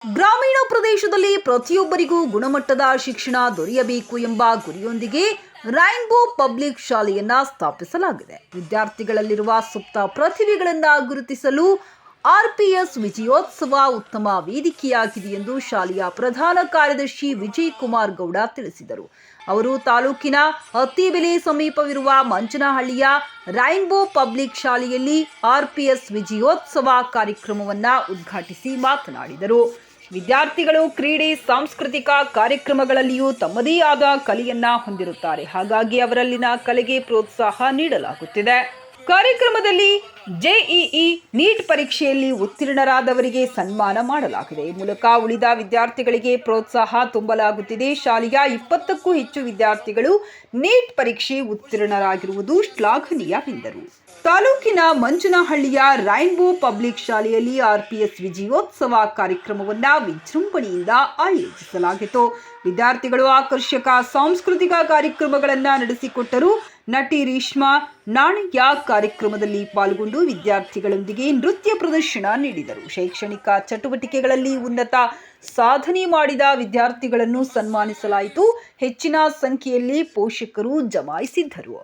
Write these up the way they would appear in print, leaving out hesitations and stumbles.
ಗ್ರಾಮೀಣ ಪ್ರದೇಶದಲ್ಲಿ ಪ್ರತಿಯೊಬ್ಬರಿಗೂ ಗುಣಮಟ್ಟದ ಶಿಕ್ಷಣ ದೊರೆಯಬೇಕು ಎಂಬ ಗುರಿಯೊಂದಿಗೆ ರೈನ್ಬೋ ಪಬ್ಲಿಕ್ ಶಾಲೆಯನ್ನ ಸ್ಥಾಪಿಸಲಾಗಿದೆ. ವಿದ್ಯಾರ್ಥಿಗಳಲ್ಲಿರುವ ಸುಪ್ತ ಪ್ರತಿಭೆಗಳನ್ನು ಗುರುತಿಸಲು ಆರ್ಪಿಎಸ್ ವಿಜಯೋತ್ಸವ ಉತ್ತಮ ವೇದಿಕೆಯಾಗಿದೆ ಎಂದು ಶಾಲೆಯ ಪ್ರಧಾನ ಕಾರ್ಯದರ್ಶಿ ವಿಜಯ್ ಕುಮಾರ್ ಗೌಡ ತಿಳಿಸಿದರು. ಅವರು ತಾಲೂಕಿನ ಹತ್ತಿಬೆಲೆ ಸಮೀಪವಿರುವ ಮಂಚನಹಳ್ಳಿಯ ರೈನ್ಬೋ ಪಬ್ಲಿಕ್ ಶಾಲೆಯಲ್ಲಿ ಆರ್ಪಿಎಸ್ ವಿಜಯೋತ್ಸವ ಕಾರ್ಯಕ್ರಮವನ್ನು ಉದ್ಘಾಟಿಸಿ ಮಾತನಾಡಿದರು. ವಿದ್ಯಾರ್ಥಿಗಳು ಕ್ರೀಡೆ, ಸಾಂಸ್ಕೃತಿಕ ಕಾರ್ಯಕ್ರಮಗಳಲ್ಲಿಯೂ ತಮ್ಮದೇ ಆದ ಕಲೆಯನ್ನ ಹೊಂದಿರುತ್ತಾರೆ. ಹಾಗಾಗಿ ಅವರಲ್ಲಿನ ಕಲೆಗೆ ಪ್ರೋತ್ಸಾಹ ನೀಡಲಾಗುತ್ತಿದೆ. ಕಾರ್ಯಕ್ರಮದಲ್ಲಿ ಜೆಇಇ ನೀಟ್ ಪರೀಕ್ಷೆಯಲ್ಲಿ ಉತ್ತೀರ್ಣರಾದವರಿಗೆ ಸನ್ಮಾನ ಮಾಡಲಾಗಿದೆ. ಈ ಮೂಲಕ ಉಳಿದ ವಿದ್ಯಾರ್ಥಿಗಳಿಗೆ ಪ್ರೋತ್ಸಾಹ ತುಂಬಲಾಗುತ್ತಿದೆ. ಶಾಲೆಯ 20ಕ್ಕೂ ಹೆಚ್ಚು ವಿದ್ಯಾರ್ಥಿಗಳು ನೀಟ್ ಪರೀಕ್ಷೆ ಉತ್ತೀರ್ಣರಾಗಿರುವುದು ಶ್ಲಾಘನೀಯವೆಂದರು. ತಾಲೂಕಿನ ಮಂಚನಹಳ್ಳಿಯ ರೈನ್ಬೋ ಪಬ್ಲಿಕ್ ಶಾಲೆಯಲ್ಲಿ ಆರ್ಪಿಎಸ್ ವಿಜಯೋತ್ಸವ ಕಾರ್ಯಕ್ರಮವನ್ನು ವಿಜೃಂಭಣೆಯಿಂದ ಆಯೋಜಿಸಲಾಗಿತ್ತು. ವಿದ್ಯಾರ್ಥಿಗಳು ಆಕರ್ಷಕ ಸಾಂಸ್ಕೃತಿಕ ಕಾರ್ಯಕ್ರಮಗಳನ್ನು ನಡೆಸಿಕೊಟ್ಟರು. ನಟಿ ರೇಷ್ಮಾ ನಾಣಯ್ಯ ಕಾರ್ಯಕ್ರಮದಲ್ಲಿ ಪಾಲ್ಗೊಂಡು ವಿದ್ಯಾರ್ಥಿಗಳೊಂದಿಗೆ ನೃತ್ಯ ಪ್ರದರ್ಶನ ನೀಡಿದರು. ಶೈಕ್ಷಣಿಕ ಚಟುವಟಿಕೆಗಳಲ್ಲಿ ಉನ್ನತ ಸಾಧನೆ ಮಾಡಿದ ವಿದ್ಯಾರ್ಥಿಗಳನ್ನು ಸನ್ಮಾನಿಸಲಾಯಿತು. ಹೆಚ್ಚಿನ ಸಂಖ್ಯೆಯಲ್ಲಿ ಪೋಷಕರು ಜಮಾಯಿಸಿದ್ದರು.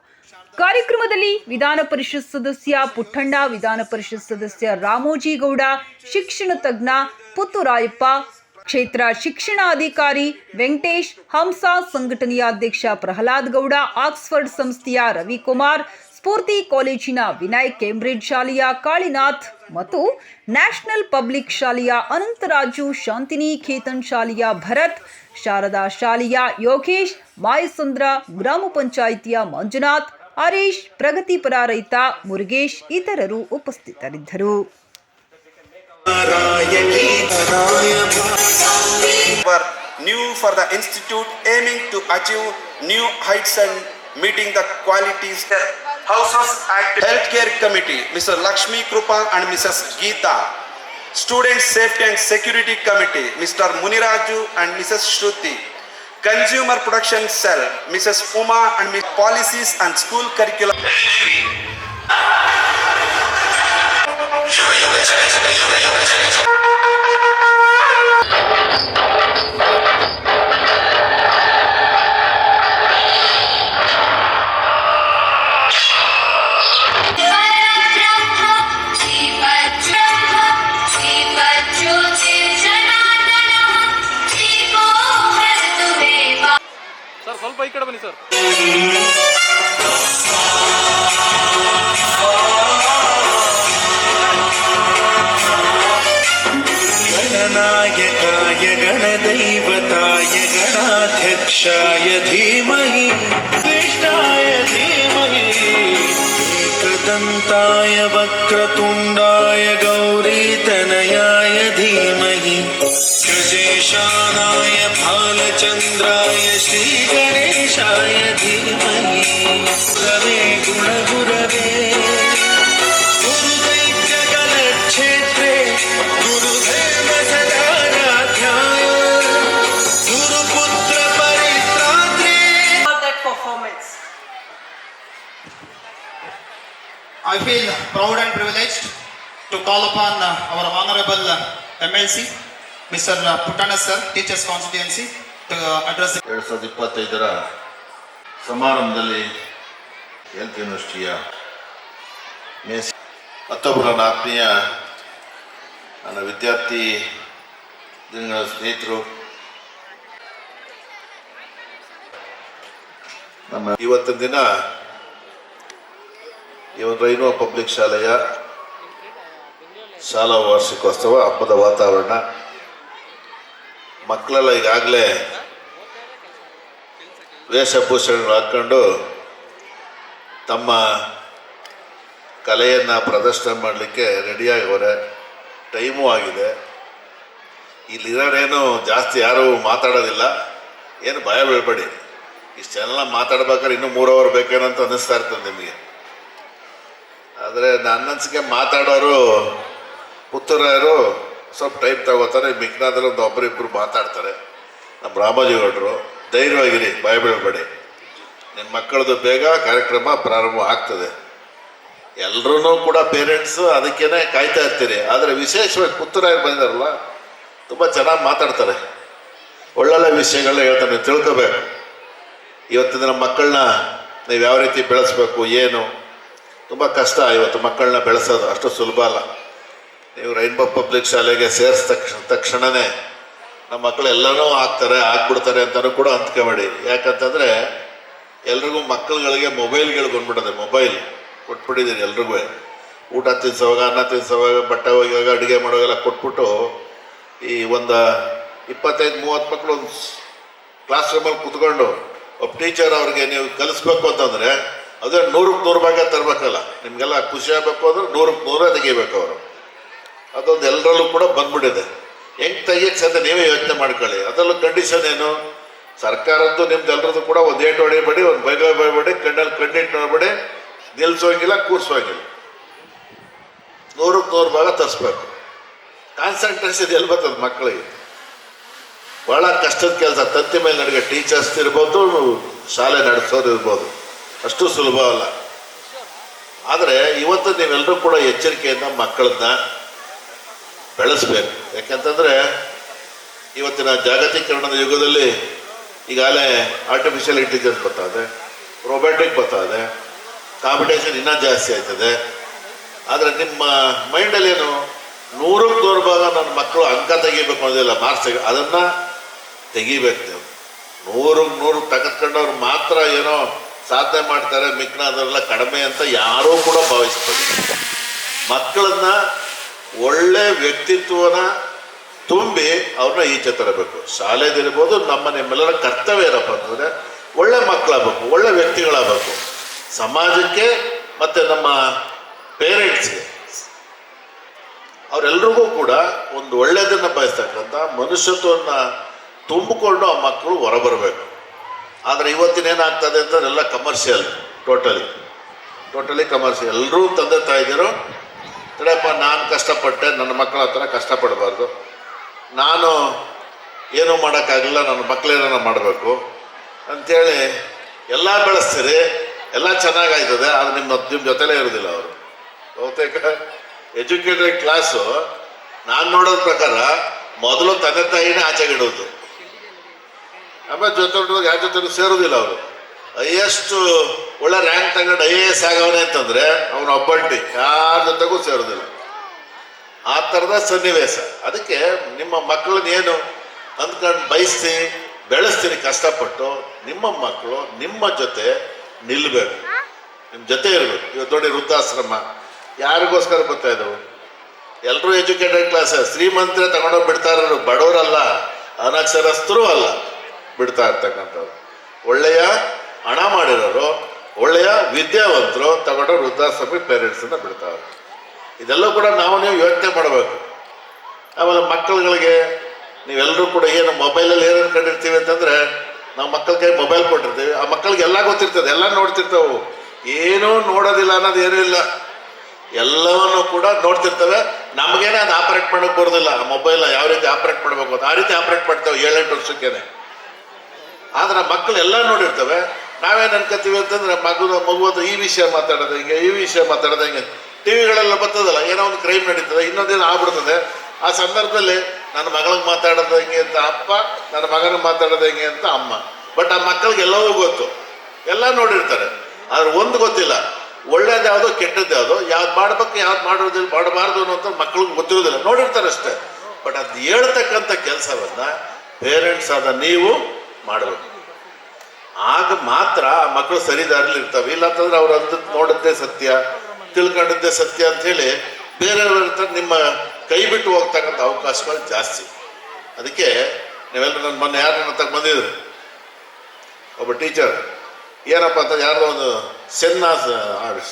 ಕಾರ್ಯಕ್ರಮದಲ್ಲಿ ವಿಧಾನ ಪರಿಷತ್ ಸದಸ್ಯ ಪುಟ್ಟಣ್ಣ, ವಿಧಾನ ಪರಿಷತ್ ಸದಸ್ಯ ರಾಮೋಜಿಗೌಡ, ಶಿಕ್ಷಣ ತಜ್ಞ ಪುತ್ತೂರಾಯಪ್ಪ, ಕ್ಷೇತ್ರ ಶಿಕ್ಷಣಾಧಿಕಾರಿ ವೆಂಕಟೇಶ್, ಹಂಸ ಸಂಘಟನೆಯ ಅಧ್ಯಕ್ಷ ಪ್ರಹ್ಲಾದ್ ಗೌಡ, ಆಕ್ಸ್ಫರ್ಡ್ ಸಂಸ್ಥೆಯ ರವಿಕುಮಾರ್, ಸ್ಫೂರ್ತಿ ಕಾಲೇಜಿನ ವಿನಯ್, ಕೇಂಬ್ರಿಡ್ಜ್ ಶಾಲೆಯ ಕಾಳಿನಾಥ್ ಮತ್ತು ನ್ಯಾಷನಲ್ ಪಬ್ಲಿಕ್ ಶಾಲೆಯ ಅನಂತರಾಜು, ಶಾಂತಿನಿ ಖೇತನ್ ಶಾಲೆಯ ಭರತ್, ಶಾರದಾ ಶಾಲೆಯ ಯೋಗೇಶ್, ಮಾಯಸಂದ್ರ ಗ್ರಾಮ ಪಂಚಾಯಿತಿಯ ಮಂಜುನಾಥ್, ಹರೀಶ್, ಪ್ರಗತಿಪರ ರೈತ ಮುರುಗೇಶ್ ಇತರರು ಉಪಸ್ಥಿತರಿದ್ದರು. New for the institute, aiming to achieve new heights and meeting the qualities. Houses Act Healthcare Committee, Mr. Lakshmi Krupa and Mrs. Geeta. Student Safety and Security Committee, Mr. Muniraju and Mrs. Shruti. Consumer Protection Cell, Mrs. Uma and Ms. Policies and School Curriculum. Sir ಸ್ವಲ್ಪ ಈ ಕಡೆ ಬನ್ನಿ sir. ಗಣನಾಯಕಾಯ ಗಣದೈವತಾಯ ಗಣಾಧ್ಯಕ್ಷಾಯ ಧೀಮಹಿ ಕೃಷ್ಣಾಯ ಧೀಮಹಿ ಏಕದಂತಾಯ ವಕ್ರತುಂಡಾಯ ಗೌರೀತನಯಾಯ ಧೀಮಹಿ ಗಜೇಶಾನಾಯ ಬಾಲಚಂದ್ರಾಯ ಶ್ರೀ ಗಣೇಶಾಯ ಧೀಮಹಿ ಗುರವೇ ಗುಣಗುರವೇ ಗುರುದೈತ್ಯಗಲಕ್ಷೇತ್ರೇ ಗುರುದೇವ ಸದಾರಾಧ್ಯಾಯ ಗುರುಪುತ್ರ ಪರಿತ್ರಾತ್ರೆ. That performance. I feel proud and privileged to call upon our honorable MLC, Mr. Putana sir, Teachers Constituency, to address the 2025ರ ಸಮಾರಂಭದಲ್ಲಿ ಹೆಲ್ತ್ ಯೂನಿವರ್ಸಿಟಿಯ ಮತ್ತೊಬ್ಬರ ಆತ್ಮೀಯ ನನ್ನ ವಿದ್ಯಾರ್ಥಿ ದಿನಗಳ ಸ್ನೇಹಿತರು, ನಮ್ಮ ಇವತ್ತಿನ ದಿನ ರೈನ್ಬೋ ಪಬ್ಲಿಕ್ ಶಾಲೆಯ ಶಾಲಾ ವಾರ್ಷಿಕೋತ್ಸವ ಹಬ್ಬದ ವಾತಾವರಣ. ಮಕ್ಕಳೆಲ್ಲ ಈಗಾಗಲೇ ವೇಷಭೂಷಣಗಳು ಹಾಕ್ಕೊಂಡು ತಮ್ಮ ಕಲೆಯನ್ನು ಪ್ರದರ್ಶನ ಮಾಡಲಿಕ್ಕೆ ರೆಡಿಯಾಗವ್ರೆ. ಟೈಮೂ ಆಗಿದೆ. ಇಲ್ಲಿರೋರೇನು ಜಾಸ್ತಿ ಯಾರೂ ಮಾತಾಡೋದಿಲ್ಲ, ಏನು ಭಯ ಬೀಳಬೇಡಿ. ಇಷ್ಟೆಲ್ಲ ಮಾತಾಡ್ಬೇಕಾದ್ರೆ ಇನ್ನೂ 3 ಅವರ್ ಬೇಕೇನೋ ಅಂತ ಅನ್ನಿಸ್ತಾ ಇರ್ತದೆ ನಿಮಗೆ. ಆದರೆ ನನ್ನ ಅನಿಸಿಕೆ ಮಾತಾಡೋರು ಪುತ್ತೂರಾಯರು ಸ್ವಲ್ಪ ಟೈಮ್ ತಗೋತಾರೆ, ಮಿಕ್ನಾದ್ರೆ ಒಂದು ಒಬ್ಬರಿಬ್ಬರು ಮಾತಾಡ್ತಾರೆ. ನಮ್ಮ ರಾಮೋಜಿಗೌಡರು ಧೈರ್ಯವಾಗಿರಿ, ಭಯ ಬೀಳಬೇಡಿ. ನಿಮ್ಮ ಮಕ್ಕಳದು ಬೇಗ ಕಾರ್ಯಕ್ರಮ ಪ್ರಾರಂಭ ಆಗ್ತದೆ. ಎಲ್ಲರೂ ಕೂಡ ಪೇರೆಂಟ್ಸು ಅದಕ್ಕೇನೆ ಕಾಯ್ತಾ ಇರ್ತೀರಿ. ಆದರೆ ವಿಶೇಷವಾಗಿ ಪುತ್ತೂರಾಯರು ಬಂದಿದಾರಲ್ಲ, ತುಂಬ ಚೆನ್ನಾಗಿ ಮಾತಾಡ್ತಾರೆ, ಒಳ್ಳೊಳ್ಳೆ ವಿಷಯಗಳನ್ನ ಹೇಳ್ತಾರೆ. ನೀವು ತಿಳ್ಕೋಬೇಕು. ಇವತ್ತಿನ ದಿನ ಮಕ್ಕಳನ್ನ ನೀವು ಯಾವ ರೀತಿ ಬೆಳೆಸ್ಬೇಕು ಏನು, ತುಂಬ ಕಷ್ಟ ಇವತ್ತು ಮಕ್ಕಳನ್ನ ಬೆಳೆಸೋದು, ಅಷ್ಟು ಸುಲಭ ಅಲ್ಲ. ನೀವು ರೈನ್ಬೋ ಪಬ್ಲಿಕ್ ಶಾಲೆಗೆ ಸೇರಿಸಿದ ತಕ್ಷಣವೇ ನಮ್ಮ ಮಕ್ಕಳು ಎಲ್ಲನೂ ಆಗ್ಬಿಡ್ತಾರೆ ಅಂತಲೂ ಕೂಡ ಅಂದ್ಕೋಬೇಡಿ. ಯಾಕಂತಂದರೆ ಎಲ್ರಿಗೂ ಮಕ್ಕಳುಗಳಿಗೆ ಮೊಬೈಲ್ಗಳು ಬಂದ್ಬಿಡೋದೆ, ಮೊಬೈಲ್ ಕೊಟ್ಬಿಟ್ಟಿದ್ದೀನಿ ಎಲ್ರಿಗೂ. ಊಟ ತಿನ್ಸೋವಾಗ, ಅನ್ನ ತಿನ್ಸೋವಾಗ, ಬಟ್ಟೆ ಒಗೆಯುವಾಗ, ಅಡುಗೆ ಮಾಡೋವೆಲ್ಲ ಕೊಟ್ಬಿಟ್ಟು ಈ ಒಂದು 25-30 ಮಕ್ಕಳು ಒಂದು ಕ್ಲಾಸ್ ರೂಮಲ್ಲಿ ಕೂತ್ಕೊಂಡು ಒಬ್ಬ ಟೀಚರ್ ಅವ್ರಿಗೆ ನೀವು ಕಲಿಸ್ಬೇಕು ಅಂತಂದರೆ ಅದೇ 100ಕ್ಕೆ 100 ಭಾಗ ತರಬೇಕಲ್ಲ. ನಿಮಗೆಲ್ಲ ಖುಷಿ ಆಗಬೇಕು ಅಂದ್ರೆ 100ಕ್ಕೆ 100 ತೆಗಿಬೇಕು ಅವರು. ಅದೊಂದು ಎಲ್ಲರಲ್ಲೂ ಕೂಡ ಬಂದ್ಬಿಟ್ಟಿದೆ. ಹೆಂಗೆ ತೆಗಿಯಕ್ಕೆ ಸದ್ಯ ನೀವೇ ಯೋಚನೆ ಮಾಡ್ಕೊಳ್ಳಿ. ಅದರಲ್ಲೂ ಕಂಡೀಷನ್ ಏನು, ಸರ್ಕಾರದ್ದು ನಿಮ್ದು ಎಲ್ಲರದ್ದು ಕೂಡ ಒಂದು ಏಟು ಹೊಡಿಬೇಡಿ, ಒಂದು ಬೈಬೇಡಿ, ಕಣ್ಣಲ್ಲಿ ಕಣ್ಣಿಟ್ಟು ನೋಡ್ಬೇಡಿ, ನಿಲ್ಲಿಸೋಂಗಿಲ್ಲ, ಕೂರಿಸೋಂಗಿಲ್ಲ. 100ಕ್ಕೆ 100 ಭಾಗ ತರಿಸ್ಬೇಕು. ಕಾನ್ಸಂಟ್ರೇಷನ್ ಎಲ್ಲಿ ಬರ್ತದೆ ಮಕ್ಕಳಿಗೆ? ಭಾಳ ಕಷ್ಟದ ಕೆಲಸ. ತಂತಿ ಮೇಲೆ ನಡಿಗೆ ಟೀಚರ್ಸ್ ಇರ್ಬೋದು, ಶಾಲೆ ನಡೆಸೋದು ಇರ್ಬೋದು, ಅಷ್ಟು ಸುಲಭ ಅಲ್ಲ. ಆದರೆ ಇವತ್ತು ನೀವೆಲ್ಲರೂ ಕೂಡ ಎಚ್ಚರಿಕೆಯಿಂದ ಮಕ್ಕಳನ್ನ ಬೆಳೆಸ್ಬೇಕು. ಯಾಕೆಂತಂದರೆ ಇವತ್ತಿನ ಜಾಗತೀಕರಣದ ಯುಗದಲ್ಲಿ ಈಗಾಗಲೇ ಆರ್ಟಿಫಿಷಿಯಲ್ ಇಂಟೆಲಿಜೆನ್ಸ್ ಬರ್ತಾಯಿದೆ, ರೊಬ್ಯಾಟಿಕ್ ಬರ್ತಾಯಿದೆ, ಕಾಂಪಿಟೇಷನ್ ಇನ್ನೂ ಜಾಸ್ತಿ ಆಯ್ತದೆ. ಆದರೆ ನಿಮ್ಮ ಮೈಂಡಲ್ಲಿ ಏನು, 100ಕ್ಕೆ 100 ಭಾಗ ನನ್ನ ಮಕ್ಕಳು ಅಂಕ ತೆಗಿಬೇಕು ಅನ್ನೋದಿಲ್ಲ, ಮಾರ್ಕ್ಸ್ ಅದನ್ನು ತೆಗಿಬೇಕು. ನೀವು 100ಕ್ಕೆ 100 ತೆಗೆದುಕೊಂಡವ್ರು ಮಾತ್ರ ಏನೋ ಸಾಧನೆ ಮಾಡ್ತಾರೆ, ಮಿಕ್ಕಿನದರೆಲ್ಲ ಕಡಿಮೆ ಅಂತ ಯಾರೂ ಕೂಡ ಭಾವಿಸ್ತಾರೆ. ಮಕ್ಕಳನ್ನ ಒಳ್ಳೆ ವ್ಯಕ್ತಿತ್ವನ ತುಂಬಿ ಅವ್ರನ್ನ ಈಚೆ ತರಬೇಕು. ಶಾಲೆದಿರ್ಬೋದು, ನಿಮ್ಮೆಲ್ಲರ ಕರ್ತವ್ಯ ಏನಪ್ಪ ಅಂತಂದರೆ ಒಳ್ಳೆ ಮಕ್ಕಳಾಗಬೇಕು, ಒಳ್ಳೆ ವ್ಯಕ್ತಿಗಳಾಗಬೇಕು. ಸಮಾಜಕ್ಕೆ ಮತ್ತು ನಮ್ಮ ಪೇರೆಂಟ್ಸ್ಗೆ ಅವರೆಲ್ರಿಗೂ ಕೂಡ ಒಂದು ಒಳ್ಳೆಯದನ್ನು ಬಯಸ್ತಕ್ಕಂಥ ಮನುಷ್ಯತ್ವವನ್ನು ತುಂಬಿಕೊಂಡು ಆ ಮಕ್ಕಳು ಹೊರಬರಬೇಕು. ಆದರೆ ಇವತ್ತಿನ ಏನಾಗ್ತದೆ ಅಂತಂದ್ರೆ ಎಲ್ಲ ಕಮರ್ಷಿಯಲ್, ಟೋಟಲಿ ಕಮರ್ಷಿಯಲ್. ಎಲ್ಲರೂ ತಂದೆ ತಾಯಿದಿರು ತಡೆಯಪ್ಪ, ನಾನು ಕಷ್ಟಪಟ್ಟೆ, ನನ್ನ ಮಕ್ಕಳ ಹತ್ರ ಕಷ್ಟಪಡಬಾರ್ದು, ನಾನು ಏನೂ ಮಾಡೋಕ್ಕಾಗಲಿಲ್ಲ, ನನ್ನ ಮಕ್ಕಳೇನೋ ಮಾಡಬೇಕು ಅಂಥೇಳಿ ಎಲ್ಲ ಬೆಳೆಸ್ತೀರಿ, ಎಲ್ಲ ಚೆನ್ನಾಗಾಯ್ತದೆ. ಆದರೆ ನಿಮ್ಮ ಜೊತೆಲೇ ಇರೋದಿಲ್ಲ ಅವರು. ಬಹುತೇಕ ಎಜುಕೇಟೆಡ್ ಕ್ಲಾಸು ನಾನು ನೋಡೋದ ಪ್ರಕಾರ ಮೊದಲು ತಂದೆ ತಾಯಿನೇ ಆಚೆಗಿಡೋದು, ಆಮೇಲೆ ಯಾರ ಜೊತೆ ಸೇರೋದಿಲ್ಲ ಅವರು. ಹೈಯೆಸ್ಟ್ ಒಳ್ಳೆ ರ್ಯಾಂಕ್ ತಗೊಂಡು IAS ಆಗವನೇ ಅಂತಂದರೆ ಅವನು ಒಬ್ಬಂಟಿ, ಯಾರ ಜೊತೆಗೂ ಸೇರೋದಿಲ್ಲ. ಆ ಥರದ ಸನ್ನಿವೇಶ. ಅದಕ್ಕೆ ನಿಮ್ಮ ಮಕ್ಕಳನ್ನ ಏನು ಅಂದ್ಕೊಂಡು ಬಯಸಿ ಬೆಳೆಸ್ತೀನಿ ಕಷ್ಟಪಟ್ಟು, ನಿಮ್ಮ ಮಕ್ಕಳು ನಿಮ್ಮ ಜೊತೆ ನಿಲ್ಲಬೇಕು, ನಿಮ್ಮ ಜೊತೆ ಇರಬೇಕು. ಇವತ್ತು ನೋಡಿ ವೃದ್ಧಾಶ್ರಮ ಯಾರಿಗೋಸ್ಕರ ಬರ್ತಾ ಇದ್ದವು? ಎಲ್ಲರೂ ಎಜುಕೇಟೆಡ್ ಕ್ಲಾಸ್, ಶ್ರೀಮಂತರೇ ತಗೊಂಡೋಗಿ ಬಿಡ್ತಾ ಇರೋರು, ಬಡವರಲ್ಲ, ಅನಕ್ಷರಸ್ಥರು ಅಲ್ಲ ಬಿಡ್ತಾ ಇರ್ತಕ್ಕಂಥವ್ರು. ಒಳ್ಳೆಯ ಹಣ ಮಾಡಿರೋರು, ಒಳ್ಳೆಯ ವಿದ್ಯಾವಂತರು ತಗೊಂಡೋರು ವೃದ್ಧಾಶ್ರಮ ಪೇರೆಂಟ್ಸನ್ನು ಬಿಡ್ತಾರೆ. ಇದೆಲ್ಲ ಕೂಡ ನೀವು ಯೋಚನೆ ಮಾಡಬೇಕು. ಆಮೇಲೆ ಮಕ್ಕಳುಗಳಿಗೆ ನೀವೆಲ್ಲರೂ ಕೂಡ ಏನು ಮೊಬೈಲಲ್ಲಿ ಏನೇನು ಕಂಡಿರ್ತೀವಿ ಅಂತಂದರೆ, ನಾವು ಮಕ್ಕಳ ಕೈ ಮೊಬೈಲ್ ಕೊಟ್ಟಿರ್ತೀವಿ, ಆ ಮಕ್ಕಳಿಗೆ ಎಲ್ಲ ಗೊತ್ತಿರ್ತದೆ, ಎಲ್ಲ ನೋಡ್ತಿರ್ತಾವೆ. ಏನೂ ನೋಡೋದಿಲ್ಲ ಅನ್ನೋದು ಏನೂ ಇಲ್ಲ, ಎಲ್ಲವನ್ನೂ ಕೂಡ ನೋಡ್ತಿರ್ತವೆ. ನಮಗೇನೆ ಅದು ಆಪ್ರೇಟ್ ಮಾಡೋಕ್ಕೆ ಬರೋದಿಲ್ಲ. ಆ ಮೊಬೈಲ್ನ ಯಾವ ರೀತಿ ಆಪ್ರೇಟ್ ಮಾಡಬೇಕು ಅಂತ ಆ ರೀತಿ ಆಪ್ರೇಟ್ ಮಾಡ್ತೇವೆ 7-8 ವರ್ಷಕ್ಕೇನೆ. ಆದರೆ ಮಕ್ಕಳು ಎಲ್ಲ ನೋಡಿರ್ತವೆ. ನಾವೇನು ಅನ್ಕೋತೀವಿ ಅಂತಂದರೆ ಮಗು ಹತ್ರ ಈ ವಿಷಯ ಮಾತಾಡೋದು ಹಿಂಗೆ, ಈ ವಿಷಯ ಮಾತಾಡೋದು ಹಿಂಗೆ. ಟಿವಿಗಳೆಲ್ಲ ಬರ್ತದಲ್ಲ, ಏನೋ ಒಂದು ಕ್ರೈಮ್ ನಡೀತದೆ, ಇನ್ನೊಂದೇನು ಆಗ್ಬಿಡ್ತದೆ. ಆ ಸಂದರ್ಭದಲ್ಲಿ ನನ್ನ ಮಗಳಿಗೆ ಮಾತಾಡೋದು ಹೆಂಗೆ ಅಂತ ಅಪ್ಪ, ನನ್ನ ಮಗನಿಗೆ ಮಾತಾಡೋದು ಹೆಂಗೆ ಅಂತ ಅಮ್ಮ. ಬಟ್ ಆ ಮಕ್ಕಳಿಗೆ ಎಲ್ಲವೂ ಗೊತ್ತು, ಎಲ್ಲ ನೋಡಿರ್ತಾರೆ. ಆದ್ರೆ ಒಂದು ಗೊತ್ತಿಲ್ಲ, ಒಳ್ಳೇದು ಯಾವುದು ಕೆಟ್ಟದ್ದು ಯಾವುದು, ಯಾವ್ದು ಮಾಡ್ಬೇಕು ಯಾವ್ದು ಮಾಡಬಾರ್ದು ಅನ್ನೋಂಥ ಮಕ್ಕಳಿಗೆ ಗೊತ್ತಿರೋದಿಲ್ಲ, ನೋಡಿರ್ತಾರೆ ಅಷ್ಟೇ. ಬಟ್ ಅದು ಹೇಳ್ತಕ್ಕಂಥ ಕೆಲಸವನ್ನು ಪೇರೆಂಟ್ಸ್ ಆದ ನೀವು ಮಾಡಬೇಕು. ಆಗ ಮಾತ್ರ ಆ ಮಕ್ಕಳು ಸರಿದಾರಿಲಿ ಇರ್ತವೆ. ಇಲ್ಲಾಂತಂದ್ರೆ ಅವ್ರು ನೋಡಿದ್ದೇ ಸತ್ಯ, ತಿಳ್ಕೊಂಡಿದ್ದೇ ಸತ್ಯ ಅಂಥೇಳಿ ಬೇರೆಯವ್ರ ನಿಮ್ಮ ಕೈ ಬಿಟ್ಟು ಹೋಗ್ತಕ್ಕಂಥ ಅವಕಾಶಗಳು ಜಾಸ್ತಿ. ಅದಕ್ಕೆ ನೀವೆಲ್ಲರೂ ನನ್ನ ಮೊನ್ನೆ ಯಾರು ನನ್ನ ಹತ್ರ ಬಂದಿದ್ರು, ಒಬ್ಬ ಟೀಚರ್ ಏನಪ್ಪ ಅಂತ ಯಾರ್ದೋ ಒಂದು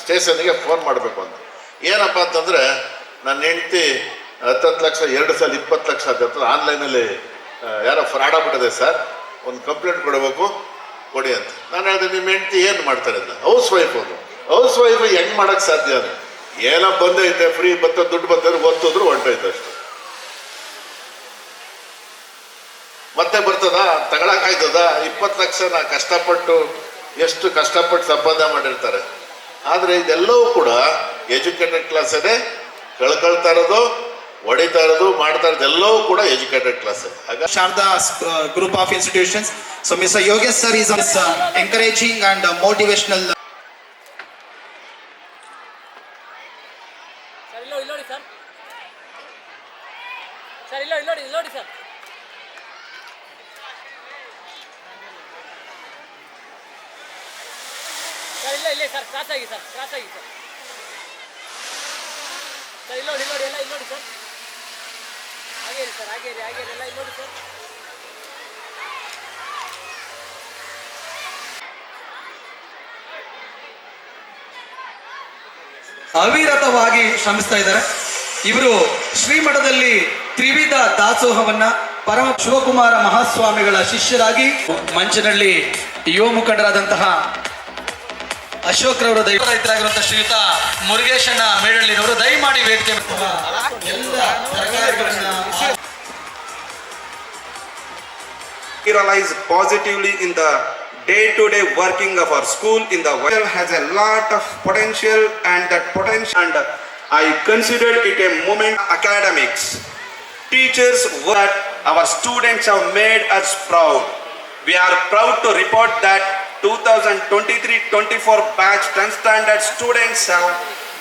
ಸ್ಟೇಷನ್ಗೆ ಫೋನ್ ಮಾಡಬೇಕು ಅಂತ. ಏನಪ್ಪ ಅಂತಂದರೆ ನನ್ನ ಹೆಂಡತಿ 10 ಲಕ್ಷ 2 ಸಲ 20 ಲಕ್ಷ ಆಗ್ತದೆ, ಆನ್ಲೈನಲ್ಲಿ ಯಾರೋ ಫ್ರಾಡ್ ಆಗ್ಬಿಟ್ಟಿದೆ ಸರ್, ಒಂದು ಕಂಪ್ಲೇಂಟ್ ಕೊಡಬೇಕು, ಕೊಡಿ ಅಂತ. ನಾನು ಹೇಳಿದೆ, ನಿಮ್ಮ ಹೆಂಡತಿ ಏನು ಮಾಡ್ತಾರೆ ಅಂತ. ಹೌಸ್ ವೈಫ್ ಹೆಂಗೆ ಮಾಡೋಕ್ಕೆ ಸಾಧ್ಯ ಅದು? ಏನೋ ಬಂದೈತೆ, ಫ್ರೀ ಬರ್ತದೆ, ದುಡ್ಡು ಬರ್ತದೆ, ಒತ್ತಿದ್ರು ಹೊಂಟೋಯ್ತು ಅಷ್ಟು. ಮತ್ತೆ ಬರ್ತದ ತಗೊಳಕಾಯ್ತದ? 20 ಲಕ್ಷನ ಕಷ್ಟಪಟ್ಟು ಎಷ್ಟು ಕಷ್ಟಪಟ್ಟು ಸಂಪಾದನೆ ಮಾಡಿರ್ತಾರೆ. ಆದರೆ ಇದೆಲ್ಲವೂ ಕೂಡ ಎಜುಕೇಟೆಡ್ ಕ್ಲಾಸೇ ಕಳ್ಕೊಳ್ತಾ ಇರೋದು. ಹೊಡಿತಾ ಇರೋದು ಮಾಡ್ತಾ ಇರೋದು ಎಲ್ಲವೂ ಕೂಡ ಎಜುಕೇಟೆಡ್ ಕ್ಲಾಸ್. ಹಾಗಾಗಿ Sharda group of institutions. So Mr. Yogesh sir is encouraging and motivational. Sir ಇಲ್ಲೋಡಿ ಸರ್ ಸರ್ ಇಲ್ಲೋಡಿ ಸರ್ ಸರ್ ಇಲ್ಲ ಸರ್ ಕ್ರಾಸ್ ಆಗಿ ಸರ್ ಸರ್ ಇಲ್ಲೋಡಿ ಎಲ್ಲ ಇಲ್ಲೋಡಿ ಸರ್ ಹಾಗೇರಿ ಸರ್ ಹಾಗೇರಿ ಎಲ್ಲ ಇಲ್ಲೋಡಿ ಸರ್ ಅವಿರತವಾಗಿ ಶ್ರಮಿಸ್ತಾ ಇದ್ದಾರೆ. ಇವರು ಶ್ರೀಮಠದಲ್ಲಿ ತ್ರಿವಿಧ ದಾಸೋಹವನ್ನ ಪರಮ ಶಿವಕುಮಾರ ಮಹಾಸ್ವಾಮಿಗಳ ಶಿಷ್ಯರಾಗಿ ಮಂಚಿನಲ್ಲಿ ಯುವ ಮುಖಂಡರಾದಂತಹ ಅಶೋಕ್ ರವರ ರೈತರಾಗಿರುವಂತಹ ಶ್ರೀಯುತ ಮುರುಗೇಶಣ್ಣ ಮೇಡಳ್ಳಿನವರು ದಯಮಾಡಿ ವೇದಿಕೆ ಎಲ್ಲ ಸರ್ಕಾರಗಳನ್ನ realize positively in the day-to-day working of our school in the world has a lot of potential, and that potential, and I considered it a moment academics. Teachers, what our students have made us proud. We are proud to report that 2023-24 batch 10th standard students have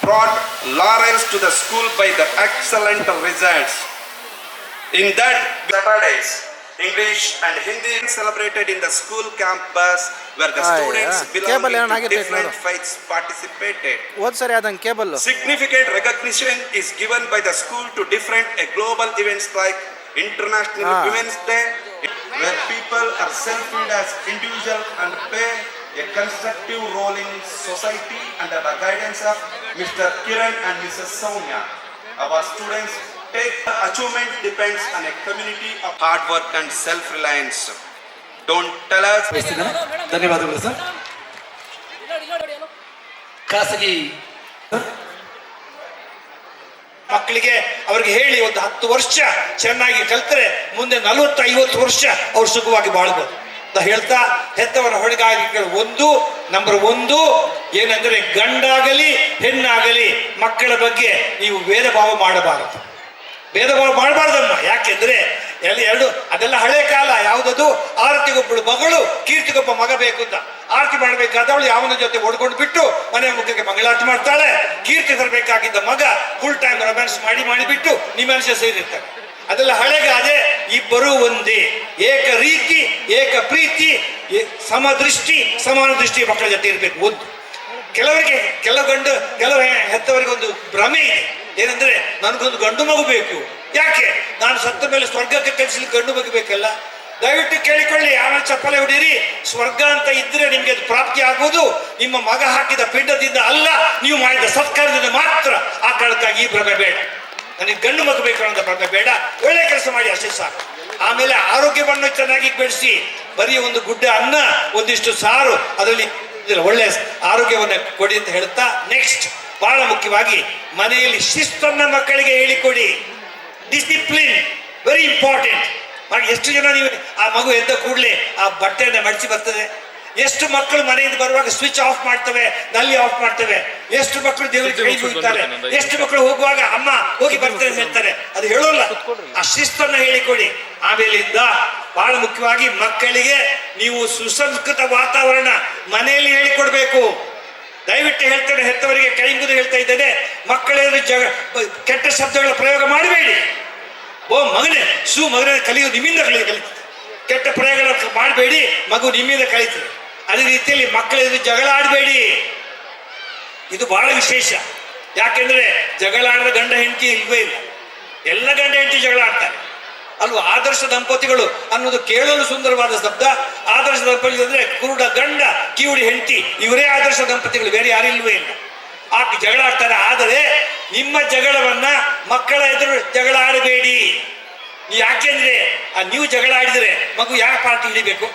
brought laurels to the school by the excellent results. In that Saturdays, English and Hindi celebrated in the school campus where the students belonging to different faiths participated. Significant recognition is given by the school to different global events like International Women's Day, where people are self-made as individuals and play a constructive role in society under the guidance of Mr. Kiran and Mrs. Soumya. Our students take achievement depends on a community of hard work and self-reliance. Don't tell us. ಧನ್ಯವಾದಗಳು sir. ಇಲ್ಲೋಡಿ ಖಾಸಗಿ ಮಕ್ಕಳಿಗೆ ಅವ್ರಿಗೆ ಹೇಳಿ ಒಂದು 10 ವರ್ಷ ಚೆನ್ನಾಗಿ ಕಲ್ತರೆ ಮುಂದೆ 40-50 ವರ್ಷ ಅವ್ರು ಸುಖವಾಗಿ ಬಾಳ್ಬೋದು ಅಂತ ಹೇಳ್ತಾ, ಹೆತ್ತವರ ಹೊಣೆಗಾರಿಕೆಗಳು ನಂಬರ್ 1 ಏನಂದ್ರೆ ಗಂಡಾಗಲಿ ಹೆಣ್ಣಾಗಲಿ ಮಕ್ಕಳ ಬಗ್ಗೆ ನೀವು ಭೇದ ಭಾವ ಮಾಡಬಾರ್ದಮ್ಮ. ಯಾಕೆಂದ್ರೆ ಎರಡು ಅದೆಲ್ಲ ಹಳೆ ಕಾಲ. ಯಾವುದದು ಆರತಿಗೊಬ್ಬಳು ಮಗಳು ಕೀರ್ತಿಗೊಬ್ಬ ಮಗ ಬೇಕು ಅಂತ. ಆರತಿ ಮಾಡಬೇಕಾದವಳು ಯಾವನ ಜೊತೆ ಓಡ್ಕೊಂಡು ಬಿಟ್ಟು ಮನೆ ಮುಖಕ್ಕೆ ಮಂಗಳಾರತಿ ಮಾಡ್ತಾಳೆ. ಕೀರ್ತಿ ತರಬೇಕಾಗಿದ್ದ ಮಗ ಫುಲ್ ಟೈಮ್ ರೊಮ್ಯಾನ್ಸ್ ಮಾಡಿಬಿಟ್ಟು ನಿಮ್ಮೆಲ್ಸ ಸೇರಿರ್ತಾರೆ. ಅದೆಲ್ಲ ಹಳೆಗಾದೆ. ಇಬ್ಬರೂ ಒಂದೇ, ಏಕ ರೀತಿ ಏಕ ಪ್ರೀತಿ ಸಮದೃಷ್ಟಿ ಸಮಾನ ದೃಷ್ಟಿ ಮಕ್ಕಳ ಜೊತೆ ಇರಬೇಕು. ಕೆಲವು ಹೆತ್ತವರಿಗೆ ಒಂದು ಭ್ರಮೆ ಇದೆ. ಏನಂದ್ರೆ ನನಗೊಂದು ಗಂಡು ಮಗು ಬೇಕು. ಯಾಕೆ? ನಾನು ಸತ್ತ ಮೇಲೆ ಸ್ವರ್ಗಕ್ಕೆ ಕಳಿಸ್ಲಿಕ್ಕೆ ಗಂಡು ಮಗು ಬೇಕಲ್ಲ. ದಯವಿಟ್ಟು ಕೇಳಿಕೊಳ್ಳಿ, ಆಮೇಲೆ ಚಪ್ಪಲೆ ಹೊಡೀರಿ. ಸ್ವರ್ಗ ಅಂತ ಇದ್ರೆ ನಿಮ್ಗೆ ಅದು ಪ್ರಾಪ್ತಿ ಆಗುವುದು ನಿಮ್ಮ ಮಗ ಹಾಕಿದ ಪಿಂಡದಿಂದ ಅಲ್ಲ, ನೀವು ಮಾಡಿದ ಸತ್ಕಾರದಿಂದ ಮಾತ್ರ. ಆ ಕಾರಣಕ್ಕಾಗಿ ಈ ಭ್ರಮೆ ಬೇಡ. ನನಗೆ ಗಂಡು ಮಗು ಬೇಕು ಅನ್ನೋ ಭ್ರಮೆ ಬೇಡ. ಒಳ್ಳೆ ಕೆಲಸ ಮಾಡಿ ಅಷ್ಟೇ ಸಾಕು. ಆಮೇಲೆ ಆರೋಗ್ಯವನ್ನು ಚೆನ್ನಾಗಿ ಬೆಳೆಸಿ, ಬರೀ ಒಂದು ಗುಡ್ಡ ಅನ್ನ ಒಂದಿಷ್ಟು ಸಾರು ಅದರಲ್ಲಿ ಒಳ್ಳೆ ಆರೋಗ್ಯವನ್ನು ಕೊಡಿ ಅಂತ ಹೇಳ್ತಾ, ನೆಕ್ಸ್ಟ್ ಬಹಳ ಮುಖ್ಯವಾಗಿ ಮನೆಯಲ್ಲಿ ಶಿಸ್ತನ್ನ ಮಕ್ಕಳಿಗೆ ಹೇಳಿಕೊಡಿ. Discipline very important. ಎಷ್ಟು ಜನ ನೀವು ಆ ಮಗು ಎದ್ದ ಕೂಡಲೇ ಆ ಬಟ್ಟೆಯನ್ನು ಮಡಚಿ ಬರ್ತದೆ? ಎಷ್ಟು ಮಕ್ಕಳು ಮನೆಯಿಂದ ಬರುವಾಗ ಸ್ವಿಚ್ ಆಫ್ ಮಾಡ್ತವೆ, ನಲ್ಲಿ ಆಫ್ ಮಾಡ್ತವೆ? ಎಷ್ಟು ಮಕ್ಕಳು ದೇವರಿಗೆ ಕೈ ಮುಗಿತಾರೆ? ಎಷ್ಟು ಮಕ್ಕಳು ಹೋಗುವಾಗ ಅಮ್ಮ ಹೋಗಿ ಬರ್ತೇನೆ ಅಂತ ಹೇಳ್ತಾರೆ? ಅದು ಹೇಳೋಲ್ಲ. ಆ ಶಿಸ್ತನ್ನ ಹೇಳಿಕೊಡಿ. ಆಮೇಲಿಂದ ಬಹಳ ಮುಖ್ಯವಾಗಿ ಮಕ್ಕಳಿಗೆ ನೀವು ಸುಸಂಸ್ಕೃತ ವಾತಾವರಣ ಮನೆಯಲ್ಲಿ ಹೇಳಿಕೊಡ್ಬೇಕು. ದಯವಿಟ್ಟು ಹೇಳ್ತೇನೆ, ಹೆತ್ತವರಿಗೆ ಕೈ ಮುಗಿದು ಹೇಳ್ತಾ ಇದ್ದೇನೆ, ಮಕ್ಕಳೇನು ಕೆಟ್ಟ ಶಬ್ದಗಳ ಪ್ರಯೋಗ ಮಾಡಬೇಡಿ. ಮಗನೇ ಮಗನೇ ಕಲಿಯೋದು ನಿಮ್ಮಿಂದ ಕಲಿತದೆ. ಕೆಟ್ಟ ಪ್ರಯೋಗಗಳ ಮಾಡಬೇಡಿ, ಮಗು ನಿಮ್ಮಿಂದ ಕಲಿತದೆ. ಅದೇ ರೀತಿಯಲ್ಲಿ ಮಕ್ಕಳೆದು ಜಗಳ ಆಡಬೇಡಿ. ಇದು ಬಹಳ ವಿಶೇಷ. ಯಾಕೆಂದ್ರೆ ಜಗಳ ಆಡಿದ ಗಂಡ ಹೆಂಡತಿ ಇಲ್ವೇ ಇಲ್ಲ. ಎಲ್ಲ ಗಂಡ ಹೆಂಡತಿ ಜಗಳ ಆಡ್ತಾರೆ ಅಲ್ವಾ? ಆದರ್ಶ ದಂಪತಿಗಳು ಅನ್ನೋದು ಕೇಳಲು ಸುಂದರವಾದ ಶಬ್ದ. ಆದರ್ಶ ದಂಪತಿ ಅಂದ್ರೆ ಕುರುಡ ಗಂಡ ಕಿವುಡಿ ಹೆಂಡತಿ, ಇವರೇ ಆದರ್ಶ ದಂಪತಿಗಳು, ಬೇರೆ ಯಾರಿಲ್ವೇ ಇಲ್ಲ. ಆ ಜಗಳ ಆಡ್ತಾರೆ. ಆದರೆ ನಿಮ್ಮ ಜಗಳವನ್ನ ಮಕ್ಕಳ ಎದುರು ಜಗಳ ಆಡಬೇಡಿ. ಯಾಕೆಂದ್ರೆ ನೀವು ಜಗಳ ಆಡಿದರೆ ಮಗು ಯಾರ ಪಾರ್ಟಿ ಹಿಡಿಬೇಕು?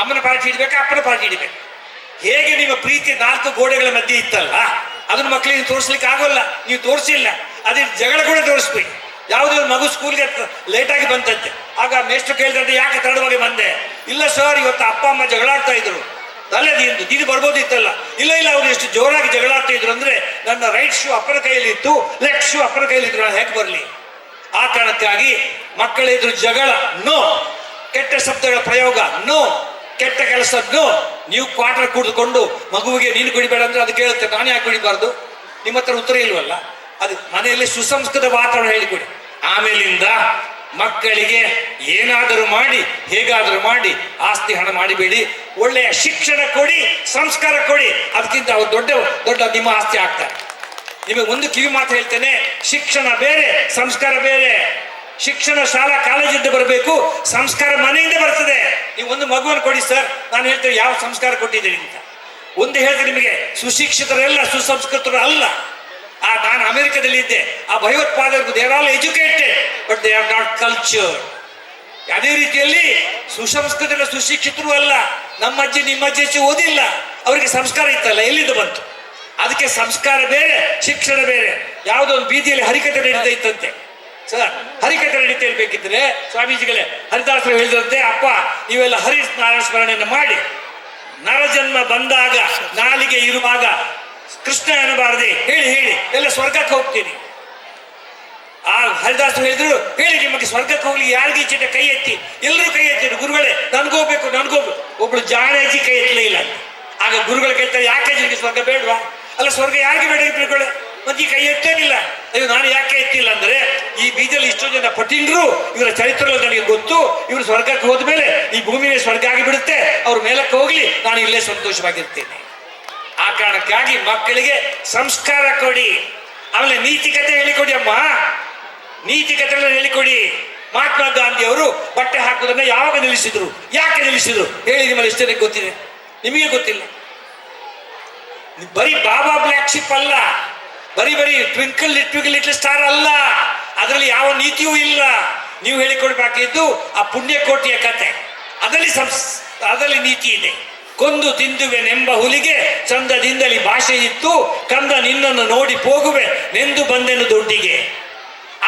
ಅಮ್ಮನ ಪಾರ್ಟಿ ಹಿಡಿಬೇಕಾ, ಅಪ್ಪನ ಪಾರ್ಟಿ ಹಿಡಿಬೇಕು? ಹೇಗೆ ನಿಮ್ಮ ಪ್ರೀತಿ 4 ಗೋಡೆಗಳ ಮಧ್ಯೆ ಇತ್ತಲ್ಲ, ಅದನ್ನ ಮಕ್ಕಳಿಗೆ ತೋರಿಸ್ಲಿಕ್ಕೆ ಆಗೋಲ್ಲ. ನೀವು ತೋರಿಸಿಲ್ಲ, ಅದೇ ಜಗಳ ಕೂಡ ತೋರಿಸ್ಬೇಕು. ಯಾವುದೇ ಒಂದು ಮಗು ಸ್ಕೂಲ್ಗೆ ಲೇಟಾಗಿ ಬಂತಂತೆ, ಆಗ ಮೇಷ್ಟ್ರು ಕೇಳಿದಂತೆ ಯಾಕೆ ತಡವಾಗಿ ಬಂದೆ? ಇಲ್ಲ ಸರ್, ಇವತ್ತು ಅಪ್ಪ ಅಮ್ಮ ಜಗಳಾಡ್ತಾ ಇದ್ರು. ಅಲ್ಲೇ ದೀದಿ ಬರ್ಬೋದಿತ್ತಲ್ಲ. ಇಲ್ಲ ಅವ್ರು ಎಷ್ಟು ಜೋರಾಗಿ ಜಗಳಾಡ್ತಾ ಇದ್ರು ಅಂದ್ರೆ ನನ್ನ ರೈಟ್ ಶೂ ಅಪ್ಪನ ಕೈಯಲ್ಲಿ ಇತ್ತು, ಲೆಫ್ಟ್ ಶೂ ಅಪ್ಪನ ಕೈಯಲ್ಲಿ ಇದ್ರು, ನಾನು ಹೇಗೆ ಬರಲಿ? ಆ ಕಾರಣಕ್ಕಾಗಿ ಮಕ್ಕಳ ಎದುರು ಜಗಳ ನೋ, ಕೆಟ್ಟ ಶಬ್ದಗಳ ಪ್ರಯೋಗ ನೋ, ಕೆಟ್ಟ ಕೆಲಸ ನೋ. ನೀವು ಕ್ವಾರ್ಟರ್ ಕುಡಿದುಕೊಂಡು ಮಗುವಿಗೆ ನೀನು ಕುಡಿಬೇಡ ಅಂದ್ರೆ ಅದು ಕೇಳುತ್ತೆ, ನಾನು ಯಾಕೆ ಕುಡಿಬಾರ್ದು? ನಿಮ್ಮ ಹತ್ರ ಉತ್ತರ ಇಲ್ವಲ್ಲ. ಅದು ಮನೆಯಲ್ಲಿ ಸುಸಂಸ್ಕೃತ ವಾತಾವರಣ ಹೇಳಿಕೊಡಿ. ಆಮೇಲಿಂದ ಮಕ್ಕಳಿಗೆ ಏನಾದರೂ ಮಾಡಿ, ಹೇಗಾದರೂ ಮಾಡಿ ಆಸ್ತಿ ಹಣ ಮಾಡಿಬೇಡಿ. ಒಳ್ಳೆಯ ಶಿಕ್ಷಣ ಕೊಡಿ, ಸಂಸ್ಕಾರ ಕೊಡಿ. ಅದಕ್ಕಿಂತ ಅವ್ರು ದೊಡ್ಡ ದೊಡ್ಡ ನಿಮ್ಮ ಆಸ್ತಿ ಆಗ್ತಾರೆ. ನಿಮಗೆ ಒಂದು ಕಿವಿ ಮಾತು ಹೇಳ್ತೇನೆ, ಶಿಕ್ಷಣ ಬೇರೆ, ಸಂಸ್ಕಾರ ಬೇರೆ. ಶಿಕ್ಷಣ ಶಾಲಾ ಕಾಲೇಜಿಂದ ಬರಬೇಕು, ಸಂಸ್ಕಾರ ಮನೆಯಿಂದ ಬರ್ತದೆ. ನೀವು ಒಂದು ಮಗುವನ್ನು ಕೊಡಿ ಸರ್, ನಾನು ಹೇಳ್ತೇನೆ ಯಾವ ಸಂಸ್ಕಾರ ಕೊಟ್ಟಿದ್ದೀರಿ ಅಂತ. ಒಂದು ಹೇಳ್ತೇನೆ ನಿಮಗೆ, ಸುಶಿಕ್ಷಿತರೆಲ್ಲ ಸುಸಂಸ್ಕೃತರು ಅಲ್ಲ. ನಾನು ಅಮೆರಿಕದಲ್ಲಿ ಇದ್ದೆ, ಆ ಭಯೋತ್ಪಾದಕರು they are all educated but they are not cultured. ಅದೇ ರೀತಿಯಲ್ಲಿ ಸುಸಂಸ್ಕೃತ ಸುಶಿಕ್ಷಿತರು ಅಲ್ಲ. ನಮ್ಮ ಅಜ್ಜಿ ನಿಮ್ಮ ಅಜ್ಜಿ ಓದಿಲ್ಲ, ಅವರಿಗೆ ಸಂಸ್ಕಾರ ಇತ್ತಲ್ಲ, ಎಲ್ಲಿಂದ ಬಂತು? ಅದಕ್ಕೆ ಸಂಸ್ಕಾರ ಬೇರೆ, ಶಿಕ್ಷಣ ಬೇರೆ. ಯಾವುದೋ ಒಂದು ಬೀದಿಯಲ್ಲಿ ಹರಿಕತೆ ನಡೀತಾ ಇತ್ತಂತೆ ಸರ್, ಹರಿಕತೆ ನಡೀತಾ ಇರ್ಬೇಕಿದ್ರೆ ಸ್ವಾಮೀಜಿಗಳೇ ಹರಿದಾಸರು ಹೇಳಿದಂತೆ, ಅಪ್ಪ ನೀವೆಲ್ಲ ಹರಿನಾರಾಯಣ ಸ್ಮರಣೆಯನ್ನು ಮಾಡಿ, ನರಜನ್ಮ ಬಂದಾಗ ನಾಲಿಗೆ ಇರುವಾಗ ಕೃಷ್ಣ ಅನ್ನಬಾರದೆ ಹೇಳಿ ಹೇಳಿ ಎಲ್ಲ ಸ್ವರ್ಗಕ್ಕೆ ಹೋಗ್ತೀನಿ. ಆ ಹರಿದಾಸರು ಹೇಳಿದ್ರು, ಹೇಳಿ ನಿಮಗೆ ಸ್ವರ್ಗಕ್ಕೆ ಹೋಗ್ಲಿ ಯಾರಿಗೆ ಇಚ್ಛೆ ಕೈ ಎತ್ತಿ. ಎಲ್ಲರೂ ಕೈ ಎತ್ತಿದ್ರು, ಗುರುಗಳೇ ನನ್ಗೋಗ್ಬೇಕು ನನ್ಗೋಗ್ಬೇಕು. ಒಬ್ಳು ಜಾಣಜಿ ಕೈ ಎತ್ತಲೇ ಇಲ್ಲ. ಆಗ ಗುರುಗಳು ಕೇಳ್ತಾರೆ, ಯಾಕೆ ನಿಮಗೆ ಸ್ವರ್ಗ ಬೇಡವಾ? ಅಲ್ಲ ಸ್ವರ್ಗ ಯಾರಿಗೆ ಬೇಡ ಗುರುಗಳೇ? ಮತ್ತೆ ಈ ಕೈ ಎತ್ತೇನಿಲ್ಲ. ಅಯ್ಯೋ ನಾನು ಯಾಕೆ ಎತ್ತಿಲ್ಲ ಅಂದ್ರೆ, ಈ ಬೀಜಲ್ಲಿ ಇಷ್ಟೋ ಜನ ಪಟ್ಟಿಂದ್ರು, ಇವರ ಚರಿತ್ರೆ ನನಗೆ ಗೊತ್ತು. ಇವರು ಸ್ವರ್ಗಕ್ಕೆ ಹೋದ್ಮೇಲೆ ಈ ಭೂಮಿಯೇ ಸ್ವರ್ಗ ಆಗಿಬಿಡುತ್ತೆ, ಅವ್ರ ಮೇಲಕ್ಕೆ ಹೋಗ್ಲಿ, ನಾನು ಇಲ್ಲೇ ಸಂತೋಷವಾಗಿರ್ತೇನೆ. ಆ ಕಾರಣಕ್ಕಾಗಿ ಮಕ್ಕಳಿಗೆ ಸಂಸ್ಕಾರ ಕೊಡಿ. ಆಮೇಲೆ ನೀತಿಕತೆ ಹೇಳಿಕೊಡಿ ಅಮ್ಮ, ನೀತಿಕತೆಗಳನ್ನ ಹೇಳಿಕೊಡಿ. ಮಹಾತ್ಮ ಗಾಂಧಿ ಅವರು ಬಟ್ಟೆ ಹಾಕುವುದನ್ನ ಯಾವಾಗ ನಿಲ್ಲಿಸಿದ್ರು, ಯಾಕೆ ನಿಲ್ಲಿಸಿದ್ರು ಹೇಳಿ? ನಿಮ್ಮಲ್ಲಿ ಎಷ್ಟು ಜನಕ್ಕೆ ಗೊತ್ತಿದೆ? ನಿಮಗೆ ಗೊತ್ತಿಲ್ಲ. ಬರೀ ಬಾಬಾ ಬ್ಲ್ಯಾಕ್ ಶಿಪ್ ಅಲ್ಲ, ಬರೀ ಟ್ವಿಂಕಲ್ ಲಿಟ್ಲ್ ಸ್ಟಾರ್ ಅಲ್ಲ, ಅದರಲ್ಲಿ ಯಾವ ನೀತಿಯೂ ಇಲ್ಲ. ನೀವು ಹೇಳಿಕೊಡ್ಬೇಕಿದ್ದು ಆ ಪುಣ್ಯಕೋಟಿಯ ಕತೆ, ಅದರಲ್ಲಿ ನೀತಿ ಇದೆ. ಕೊಂದು ತಿಂದುವೆನೆಂಬ ಹುಲಿಗೆ ಚಂದದಿಂದಲಿ ಭಾಷೆ ಇತ್ತು, ಕಂದ ನಿನ್ನನ್ನು ನೋಡಿ ಹೋಗುವೆ ನೆಂದು ಬಂದೆನು ದುಡ್ಡಿಗೆ.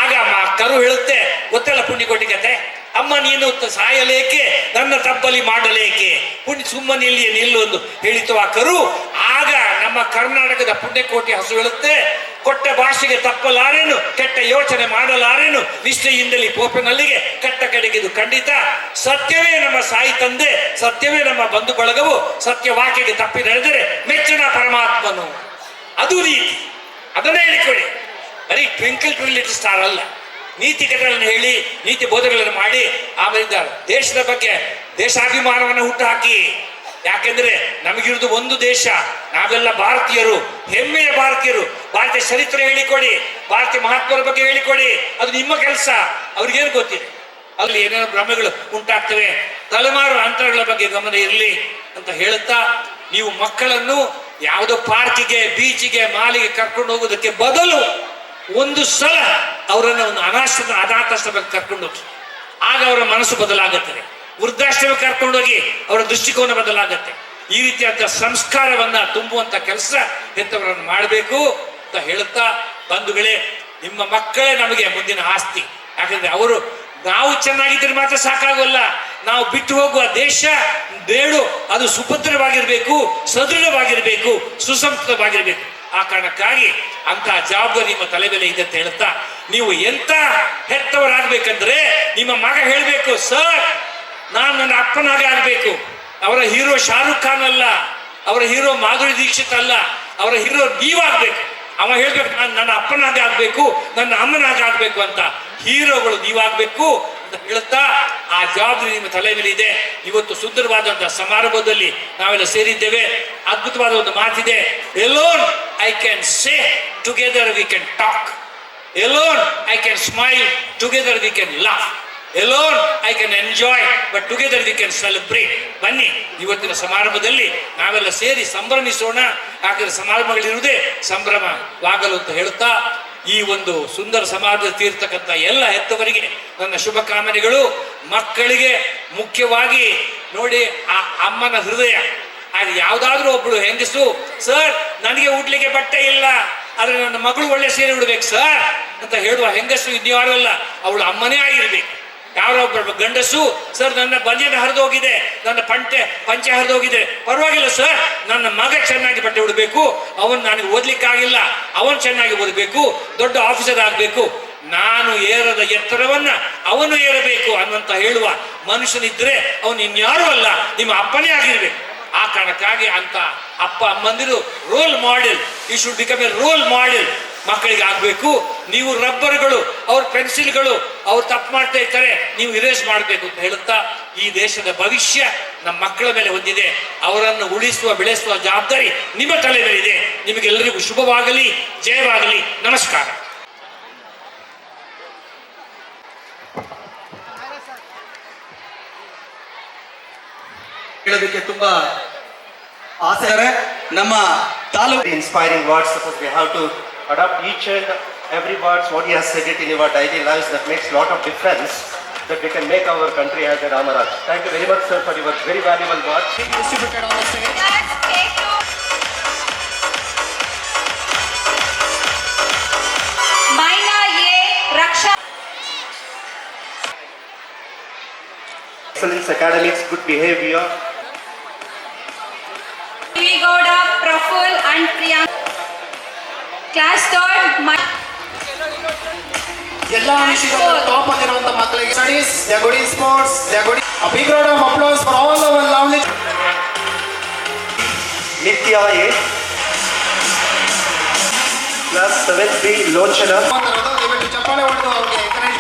ಆಗ ಕರು ಹೇಳುತ್ತೆ, ಗೊತ್ತಲ್ಲ ಪುಣ್ಯಕೋಟಿ ಕತೆ, ಅಮ್ಮ ನೀನು ಸಾಯಲೇಕೆ, ನನ್ನ ತಪ್ಪಲಿ ಮಾಡಲೇಕೆ, ಸುಮ್ಮನಿಲ್ಲಿಯೇ ನಿಲ್ಲೊಂದು ಹೇಳಿತು ಆ ಕರು. ಆಗ ನಮ್ಮ ಕರ್ನಾಟಕದ ಪುಣ್ಯಕೋಟಿ ಹಸು ಹೇಳುತ್ತೆ, ಕೊಟ್ಟ ಭಾಷೆಗೆ ತಪ್ಪಲಾರೇನು, ಕೆಟ್ಟ ಯೋಚನೆ ಮಾಡಲಾರೇನು, ನಿಷ್ಠೆಯಿಂದಲೇ ಪೋಪನಲ್ಲಿಗೆ ಕಟ್ಟ ಕಡೆಗಿದು ಖಂಡಿತ. ಸತ್ಯವೇ ನಮ್ಮ ಸಾಯಿ ತಂದೆ, ಸತ್ಯವೇ ನಮ್ಮ ಬಂಧು ಬಳಗವು, ಸತ್ಯ ವಾಕ್ಯಗೆ ತಪ್ಪಿ ನಡೆದರೆ ಮೆಚ್ಚಿನ ಪರಮಾತ್ಮನು. ಅದು ನೀತಿ, ಅದನ್ನೇ ಹೇಳಿಕೊಡಿ. ಬರೀ ಟ್ವಿಂಕಲ್ ಲಿಟಲ್ ಸ್ಟಾರ್ ಅಲ್ಲ, ನೀತಿ ಕಥೆಗಳನ್ನು ಹೇಳಿ, ನೀತಿ ಬೋಧನೆಗಳನ್ನು ಮಾಡಿ, ಆಮೇಲೆ ದೇಶದ ಬಗ್ಗೆ ದೇಶಾಭಿಮಾನವನ್ನು ಹುಟ್ಟುಹಾಕಿ. ಯಾಕೆಂದ್ರೆ ನಮಗಿರುವುದು ಒಂದು ದೇಶ, ನಾವೆಲ್ಲ ಭಾರತೀಯರು, ಹೆಮ್ಮೆಯ ಭಾರತೀಯರು. ಭಾರತೀಯ ಚರಿತ್ರೆ ಹೇಳಿಕೊಡಿ, ಭಾರತೀಯ ಮಹಾತ್ಮರ ಬಗ್ಗೆ ಹೇಳಿಕೊಡಿ. ಅದು ನಿಮ್ಮ ಕೆಲಸ. ಅವ್ರಿಗೇನು ಗೊತ್ತಿದೆ? ಅಲ್ಲಿ ಏನೇನೋ ಭ್ರಮೆಗಳು ಉಂಟಾಗ್ತವೆ. ತಲೆಮಾರು ಅಂತರಗಳ ಬಗ್ಗೆ ಗಮನ ಇರಲಿ ಅಂತ ಹೇಳುತ್ತಾ, ನೀವು ಮಕ್ಕಳನ್ನು ಯಾವುದೋ ಪಾರ್ಕಿಗೆ, ಬೀಚಿಗೆ, ಮಾಲಿಗೆ ಕರ್ಕೊಂಡು ಹೋಗೋದಕ್ಕೆ ಬದಲು ಒಂದು ಸಲ ಅವರನ್ನು ಒಂದು ಅನಾಥಾಶ್ರಮಕ್ಕೆ ಕರ್ಕೊಂಡು ಹೋಗಿ, ಆಗ ಅವರ ಮನಸ್ಸು ಬದಲಾಗುತ್ತದೆ. ವೃದ್ಧಾಶ್ರಮಕ್ಕೆ ಕರ್ಕೊಂಡೋಗಿ ಅವರ ದೃಷ್ಟಿಕೋನ ಬದಲಾಗತ್ತೆ. ಈ ರೀತಿಯಾದ ಸಂಸ್ಕಾರವನ್ನ ತುಂಬುವಂತ ಕೆಲಸ ಹೆತ್ತವರನ್ನು ಮಾಡಬೇಕು ಅಂತ ಹೇಳುತ್ತಾ, ಬಂಧುಗಳೇ, ನಿಮ್ಮ ಮಕ್ಕಳೇ ನಮಗೆ ಮುಂದಿನ ಆಸ್ತಿ. ಯಾಕಂದ್ರೆ ಅವರು, ನಾವು ಚೆನ್ನಾಗಿದ್ರೆ ಮಾತ್ರ ಸಾಕಾಗಲ್ಲ, ನಾವು ಬಿಟ್ಟು ಹೋಗುವ ದೇಶ ಬೇಡು ಅದು ಸುಭದ್ರವಾಗಿರ್ಬೇಕು, ಸದೃಢವಾಗಿರ್ಬೇಕು, ಸುಸಂಸ್ಕೃತವಾಗಿರ್ಬೇಕು. ಆ ಕಾರಣಕ್ಕಾಗಿ ಅಂತಹ ಜವಾಬ್ದಾರಿ ನಿಮ್ಮ ತಲೆ ಮೇಲೆ ಇದೆ ಅಂತ ಹೇಳುತ್ತಾ, ನೀವು ಎಂತ ಹೆತ್ತವರಾಗಬೇಕಂದ್ರೆ, ನಿಮ್ಮ ಮಗ ಹೇಳಬೇಕು, ಸರ್ ನಾನು ನನ್ನ ಅಪ್ಪನಾಗ ಆಗ್ಬೇಕು. ಅವರ ಹೀರೋ ಶಾರುಖ್ ಖಾನ್ ಅಲ್ಲ, ಅವರ ಹೀರೋ ಮಾಧುರಿ ದೀಕ್ಷಿತ್ ಅಲ್ಲ, ಅವರ ಹೀರೋ ನೀವಾಗ್ಬೇಕು. ಅವ ಹೇಳ್ಬೇಕು, ನಾನು ನನ್ನ ಅಪ್ಪನಾಗ ಆಗ್ಬೇಕು, ನನ್ನ ಅಮ್ಮನಾಗ ಆಗ್ಬೇಕು ಅಂತ. ಹೀರೋಗಳು ನೀವಾಗ್ಬೇಕು ಅಂತ ಹೇಳುತ್ತಾ, ಆ ಜವಾಬ್ದಾರಿ ನಿಮ್ಮ ತಲೆ ಮೇಲೆ ಇದೆ. ಇವತ್ತು ಸುಂದರವಾದಂತಹ ಸಮಾರಂಭದಲ್ಲಿ ನಾವೆಲ್ಲ ಸೇರಿದ್ದೇವೆ. ಅದ್ಭುತವಾದ ಒಂದು ಮಾತಿದೆ, alone I can say, together we can talk. Alone I can smile, together we can laugh. Alone I can enjoy, but together we can celebrate. ಬನ್ನಿ, ಇವತ್ತಿನ ಸಮಾರಂಭದಲ್ಲಿ ನಾವೆಲ್ಲ ಸೇರಿ ಸಂಭ್ರಮಿಸೋಣ. ಯಾಕಂದ್ರೆ ಸಮಾರಂಭಗಳಿರುವುದೇ ಸಂಭ್ರಮವಾಗಲು ಅಂತ ಹೇಳುತ್ತಾ, ಈ ಒಂದು ಸುಂದರ ಸಮಾಜದಲ್ಲಿ ತೀರ್ತಕ್ಕಂಥ ಎಲ್ಲ ಹೆತ್ತವರಿಗೆ ನನ್ನ ಶುಭಕಾಮನೆಗಳು. ಮಕ್ಕಳಿಗೆ ಮುಖ್ಯವಾಗಿ ನೋಡಿ, ಆ ಅಮ್ಮನ ಹೃದಯ. ಅದು ಯಾವುದಾದ್ರೂ ಒಬ್ಬಳು ಹೆಂಗಸು, ಸರ್ ನನಗೆ ಉಡ್ಲಿಕ್ಕೆ ಬಟ್ಟೆ ಇಲ್ಲ, ಆದ್ರೆ ನನ್ನ ಮಗಳು ಒಳ್ಳೆ ಸೀರೆ ಉಡ್ಬೇಕು ಸರ್ ಅಂತ ಹೇಳುವ ಹೆಂಗಸು ಇನ್ಯಾರು ಅಲ್ಲ, ಅವಳು ಅಮ್ಮನೇ ಆಗಿರ್ಬೇಕು. ಯಾರೊಬ್ಬ ಗಂಡಸು, ಸರ್ ನನ್ನ ಬನಿಯನ್ ಹರಿದೋಗಿದೆ, ನನ್ನ ಪಂಚೆ ಹರಿದೋಗಿದೆ, ಪರವಾಗಿಲ್ಲ ಸರ್, ನನ್ನ ಮಗ ಚೆನ್ನಾಗಿ ಬಟ್ಟೆ ಉಡಬೇಕು, ಅವನು ನನಗೆ ಓದ್ಲಿಕ್ಕಾಗಿಲ್ಲ, ಅವನು ಚೆನ್ನಾಗಿ ಓದಬೇಕು, ದೊಡ್ಡ ಆಫೀಸರ್ ಆಗಬೇಕು. ನಾನು ಏರದ ಎತ್ತರವನ್ನ ಅವನು ಏರಬೇಕು ಅನ್ನುವಂತ ಹೇಳುವ ಮನುಷ್ಯನಿದ್ರೆ ಅವನು ಇನ್ಯಾರೂ ಅಲ್ಲ, ನಿಮ್ಮ ಅಪ್ಪನೇ ಆಗಿರ್ಬೇಕು. ಆ ಕಾರಣಕ್ಕಾಗಿ ಅಂತ ಅಪ್ಪ ಅಮ್ಮಂದಿರು role model, you should become a role model ಮಕ್ಕಳಿಗೆ ಆಗಬೇಕು. ನೀವು ರಬ್ಬರ್ಗಳು, ಅವ್ರ ಪೆನ್ಸಿಲ್ಗಳು, ಅವ್ರು ತಪ್ಪು ಮಾಡ್ತಾ ಇರ್ತಾರೆ, ನೀವು ಇರೇಸ್ ಮಾಡಬೇಕು ಅಂತ ಹೇಳುತ್ತಾ, ಈ ದೇಶದ ಭವಿಷ್ಯ ನಮ್ಮ ಮಕ್ಕಳ ಮೇಲೆ ಹೊಂದಿದೆ. ಅವರನ್ನು ಉಳಿಸುವ ಬೆಳೆಸುವ ಜವಾಬ್ದಾರಿ ನಿಮ್ಮ ತಲೆ ಮೇಲಿದೆ. ನಿಮಗೆಲ್ಲರಿಗೂ ಶುಭವಾಗಲಿ, ಜಯವಾಗಲಿ. ನಮಸ್ಕಾರ. ಹೇಳೋದಕ್ಕೆ ತುಂಬಾ ಆಸೆ ಇದೆ. ನಮ್ಮ taluk Inspiring words, suppose we have to adopt each and every words what he has said it in our daily lives, that makes lot of difference, that we can make our country as a Ramaraj. Thank you very much, sir, for your very valuable words. Distributed on the stage. Excellence, academics, good behavior. Gowda, Praful and Priyanka. Class third, ಎಲ್ಲ ವಿಷಯದಲ್ಲಿ top ಆಗಿರುವಂತ ಮಕ್ಕಳಿಗೆ studies, they are good in sports, they are good. A big round of applause for all our lovely. Nitya A. Class 7B, Lochana. ದಯವಿಟ್ಟು ಚಪ್ಪಾಳೆ ಹೊಡೆದು ಅವ್ರಿಗೆ encourage.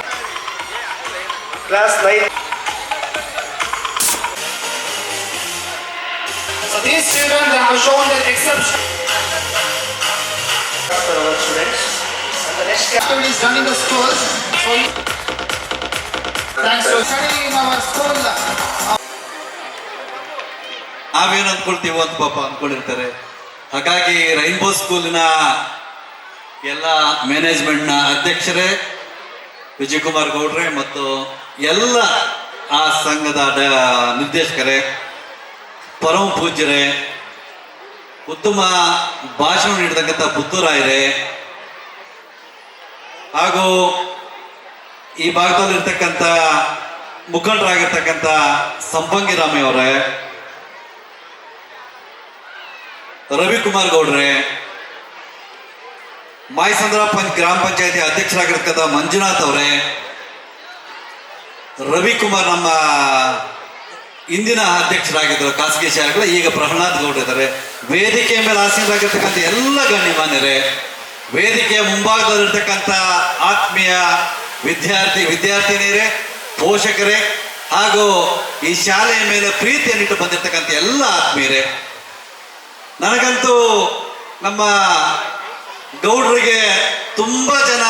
Class 9. So these children, they have shown their exception. For our students. And the next Activities done in the schools. So thanks to studying in our school. ನಾವೇನು ಅಂದ್ಕೊಳ್ತೀವೋ ಅಂತ ಪಾಪ ಅಂದ್ಕೊಂಡಿರ್ತಾರೆ. ಹಾಗಾಗಿ rainbow ಸ್ಕೂಲಿನ ಎಲ್ಲ ಮ್ಯಾನೇಜ್ಮೆಂಟ್ನ ಅಧ್ಯಕ್ಷರೇ, ವಿಜಯಕುಮಾರ್ ಗೌಡ್ರೆ ಮತ್ತು ಎಲ್ಲ ಆ ಸಂಘದ ನಿರ್ದೇಶಕರೇ, ಪರಮ ಪೂಜ್ಯರೇ, ಉತ್ತಮ ಭಾಷಣ ನೀಡತಕ್ಕಂಥ ಪುತ್ತೂರಾಯರೇ, ಹಾಗೂ ಈ ಭಾಗದಲ್ಲಿರ್ತಕ್ಕಂಥ ಮುಖಂಡರಾಗಿರ್ತಕ್ಕಂಥ ಸಂಪಂಗಿರಾಮಿ ಅವರೇ, ರವಿಕುಮಾರ್ ಗೌಡ್ರೆ, ಮಾಯಸಂದ್ರ ಗ್ರಾಮ ಪಂಚಾಯತಿ ಅಧ್ಯಕ್ಷರಾಗಿರ್ತಕ್ಕಂಥ ಮಂಜುನಾಥ್ ಅವರೇ, ರವಿಕುಮಾರ್ ನಮ್ಮ ಇಂದಿನ ಅಧ್ಯಕ್ಷರಾಗಿದ್ದರು ಖಾಸಗಿ ಶಾಲೆಗಳ, ಈಗ ಪ್ರಹ್ಲಾದ್ ಗೌಡ್ರು ಇದ್ದಾರೆ. ವೇದಿಕೆ ಮೇಲೆ ಆಸೀನರಾಗಿರ್ತಕ್ಕಂಥ ಎಲ್ಲ ಗಣ್ಯಮಾನ್ಯರೇ, ವೇದಿಕೆಯ ಮುಂಭಾಗದಲ್ಲಿರ್ತಕ್ಕಂಥ ಆತ್ಮೀಯ ವಿದ್ಯಾರ್ಥಿನಿಯರೇ, ಪೋಷಕರೇ, ಹಾಗೂ ಈ ಶಾಲೆಯ ಮೇಲೆ ಪ್ರೀತಿಯನ್ನಿಟ್ಟು ಬಂದಿರತಕ್ಕಂಥ ಎಲ್ಲ ಆತ್ಮೀಯರೇ, ನನಗಂತೂ ನಮ್ಮ ಗೌಡ್ರಿಗೆ ತುಂಬ ಜನ,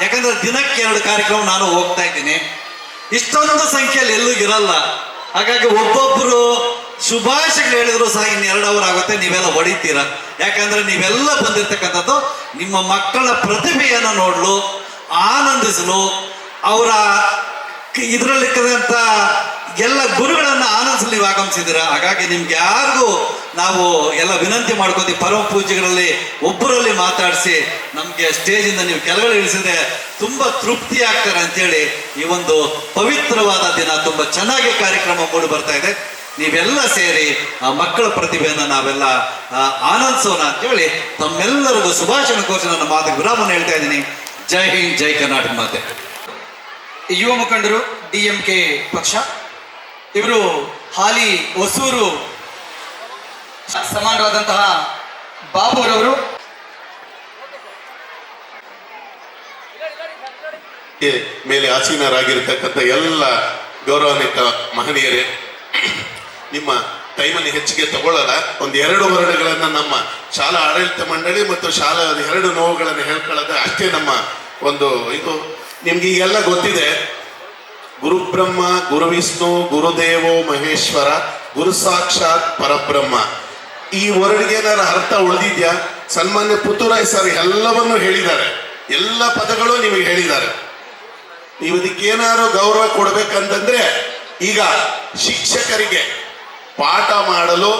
ಯಾಕಂದ್ರೆ ದಿನಕ್ಕೆ 2 ಕಾರ್ಯಕ್ರಮ ನಾನು ಹೋಗ್ತಾ ಇದ್ದೀನಿ, ಇಷ್ಟೊಂದು ಸಂಖ್ಯೆಯಲ್ಲಿ ಎಲ್ಲೂ ಇರಲ್ಲ. ಹಾಗಾಗಿ ಒಬ್ಬೊಬ್ಬರು ಶುಭಾಶಯಗಳು ಹೇಳಿದ್ರು ಸಹ ಇನ್ನು 2 ಅವರ್ ಆಗುತ್ತೆ, ನೀವೆಲ್ಲ ಹೊಡಿತೀರ. ಯಾಕಂದ್ರೆ ನೀವೆಲ್ಲ ಬಂದಿರತಕ್ಕಂಥದ್ದು ನಿಮ್ಮ ಮಕ್ಕಳ ಪ್ರತಿಭೆಯನ್ನು ನೋಡಲು, ಆನಂದಿಸಲು, ಅವರ ಇದರಲ್ಲಿರ್ತಕ್ಕಂಥ ಎಲ್ಲ ಗುರುಗಳನ್ನು ಆನಂದಿಸಲು ನೀವು ಆಗಮಿಸಿದ್ದೀರ. ಹಾಗಾಗಿ ನಿಮ್ಗೆ ಯಾರಿಗೂ ನಾವು ಎಲ್ಲ ವಿನಂತಿ ಮಾಡ್ಕೊತೀವಿ, ಪರಮ ಪೂಜೆಗಳಲ್ಲಿ ಒಬ್ಬರಲ್ಲಿ ಮಾತಾಡಿಸಿ ನಮಗೆ ಸ್ಟೇಜಿಂದ ನೀವು ಕೆಳಗಡೆ ಇಳಿಸಿದ್ರೆ ತುಂಬ ತೃಪ್ತಿ ಆಗ್ತಾರೆ ಅಂತೇಳಿ ಈ ಒಂದು ಪವಿತ್ರವಾದ ದಿನ ತುಂಬ ಚೆನ್ನಾಗಿ ಕಾರ್ಯಕ್ರಮ ಮೂಡಿ ಬರ್ತಾ ಇದೆ. ನೀವೆಲ್ಲ ಸೇರಿ ಆ ಮಕ್ಕಳ ಪ್ರತಿಭೆಯನ್ನು ನಾವೆಲ್ಲ ಆನಂದಿಸೋಣ ಅಂತೇಳಿ ತಮ್ಮೆಲ್ಲರಿಗೂ ಶುಭಾಶಯ ಕೋರಿ ನನ್ನ ಮಾತಿಗೆ ವಿರಾಮವನ್ನು ಹೇಳ್ತಾ ಇದ್ದೀನಿ. ಜೈ ಹಿಂದ್, ಜೈ ಕರ್ನಾಟಕ ಮಾತೆ. ಯುವ ಮುಖಂಡರು DMK ಪಕ್ಷ, ಇವರು ಹಾಲಿ ಹೊಸೂರು ಸಮಾನರಾದಂತಹ ಬಾಬುರವರು. ಮೇಲೆ ಆಸೀನರಾಗಿರ್ತಕ್ಕಂಥ ಎಲ್ಲ ಗೌರವಾನ್ವಿತ ಮಹನೀಯರೇ, ನಿಮ್ಮ ಟೈಮನ್ನು ಹೆಚ್ಚಿಗೆ ತಗೊಳ್ಳಲ್ಲ. 1-2 ವರ್ಣಗಳನ್ನು ನಮ್ಮ ಶಾಲಾ ಆಡಳಿತ ಮಂಡಳಿ ಮತ್ತು ಶಾಲಾ 2 ನೋವುಗಳನ್ನು ಹೇಳ್ಕೊಳ್ಳೋದು ಅಷ್ಟೇ ನಮ್ಮ ಒಂದು ಇದು. ನಿಮ್ಗೆ ಈಗೆಲ್ಲ ಗೊತ್ತಿದೆ, ಗುರುಬ್ರಹ್ಮ ಗುರುವಿಷ್ಣು ಗುರುದೇವೋ ಮಹೇಶ್ವರ ಗುರು ಸಾಕ್ಷಾತ್ ಪರಬ್ರಹ್ಮ. ಈ ವರ್ಡ್ಗೆ ಏನಾರ ಅರ್ಥ ಉಳಿದಿದ್ಯಾ? ಸನ್ಮಾನ್ಯ ಪುತ್ತೂರಾಯ್ ಸರ್ ಎಲ್ಲವನ್ನೂ ಹೇಳಿದ್ದಾರೆ, ಎಲ್ಲ ಪದಗಳು ನಿಮಗೆ ಹೇಳಿದ್ದಾರೆ. ನೀವು ಇದಕ್ಕೇನಾದ್ರು ಗೌರವ ಕೊಡ್ಬೇಕಂತಂದ್ರೆ, ಈಗ ಶಿಕ್ಷಕರಿಗೆ ಪಾಠ ಮಾಡಲು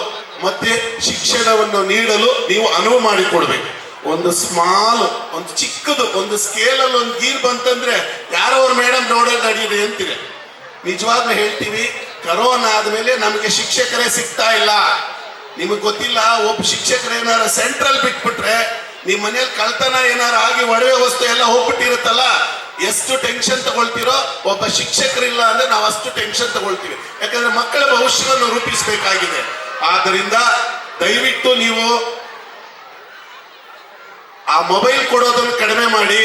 ಮತ್ತೆ ಶಿಕ್ಷಣವನ್ನು ನೀಡಲು ನೀವು ಅನುವು ಮಾಡಿಕೊಡ್ಬೇಕು. ಒಂದು ಸ್ಮಾಲ್, ಒಂದು ಚಿಕ್ಕದು, ಒಂದು ಸ್ಕೇಲಲ್ಲಿ ಒಂದು ಗೀರ್ ಬಂತಂದ್ರೆ ಯಾರೋ ಅವ್ರ ಮೇಡಮ್ ನೋಡೋದು ನಡೀರಿ ಅಂತೀರಿ. ನಿಜವಾಗ್ಲೂ ಹೇಳ್ತೀವಿ, ಕರೋನಾ ಆದ್ಮೇಲೆ ನಮಗೆ ಶಿಕ್ಷಕರೇ ಸಿಗ್ತಾ ಇಲ್ಲ. ನಿಮಗೆ ಗೊತ್ತಿಲ್ಲ, ಒಬ್ಬ ಶಿಕ್ಷಕರು ಏನಾರ ಸೆಂಟ್ರಲ್ ಬಿಟ್ಬಿಟ್ರೆ ನಿಮ್ಮ ಮನೇಲಿ ಕಳ್ತನ ಏನಾರ ಆಗಿ ಒಡವೆ ವಸ್ತು ಎಲ್ಲ ಹೋಗ್ಬಿಟ್ಟಿರುತ್ತಲ್ಲ, ಎಷ್ಟು ಟೆನ್ಷನ್ ತಗೊಳ್ತೀರೋ ಒಬ್ಬ ಶಿಕ್ಷಕರಿಲ್ಲ ಅಂದ್ರೆ ನಾವು ಅಷ್ಟು ಟೆನ್ಷನ್ ತಗೊಳ್ತೀವಿ. ಯಾಕಂದ್ರೆ ಮಕ್ಕಳ ಭವಿಷ್ಯವನ್ನು ರೂಪಿಸಬೇಕಾಗಿದೆ. ಆದ್ದರಿಂದ ದಯವಿಟ್ಟು ನೀವು ಆ ಮೊಬೈಲ್ ಕೊಡೋದನ್ನು ಕಡಿಮೆ ಮಾಡಿ.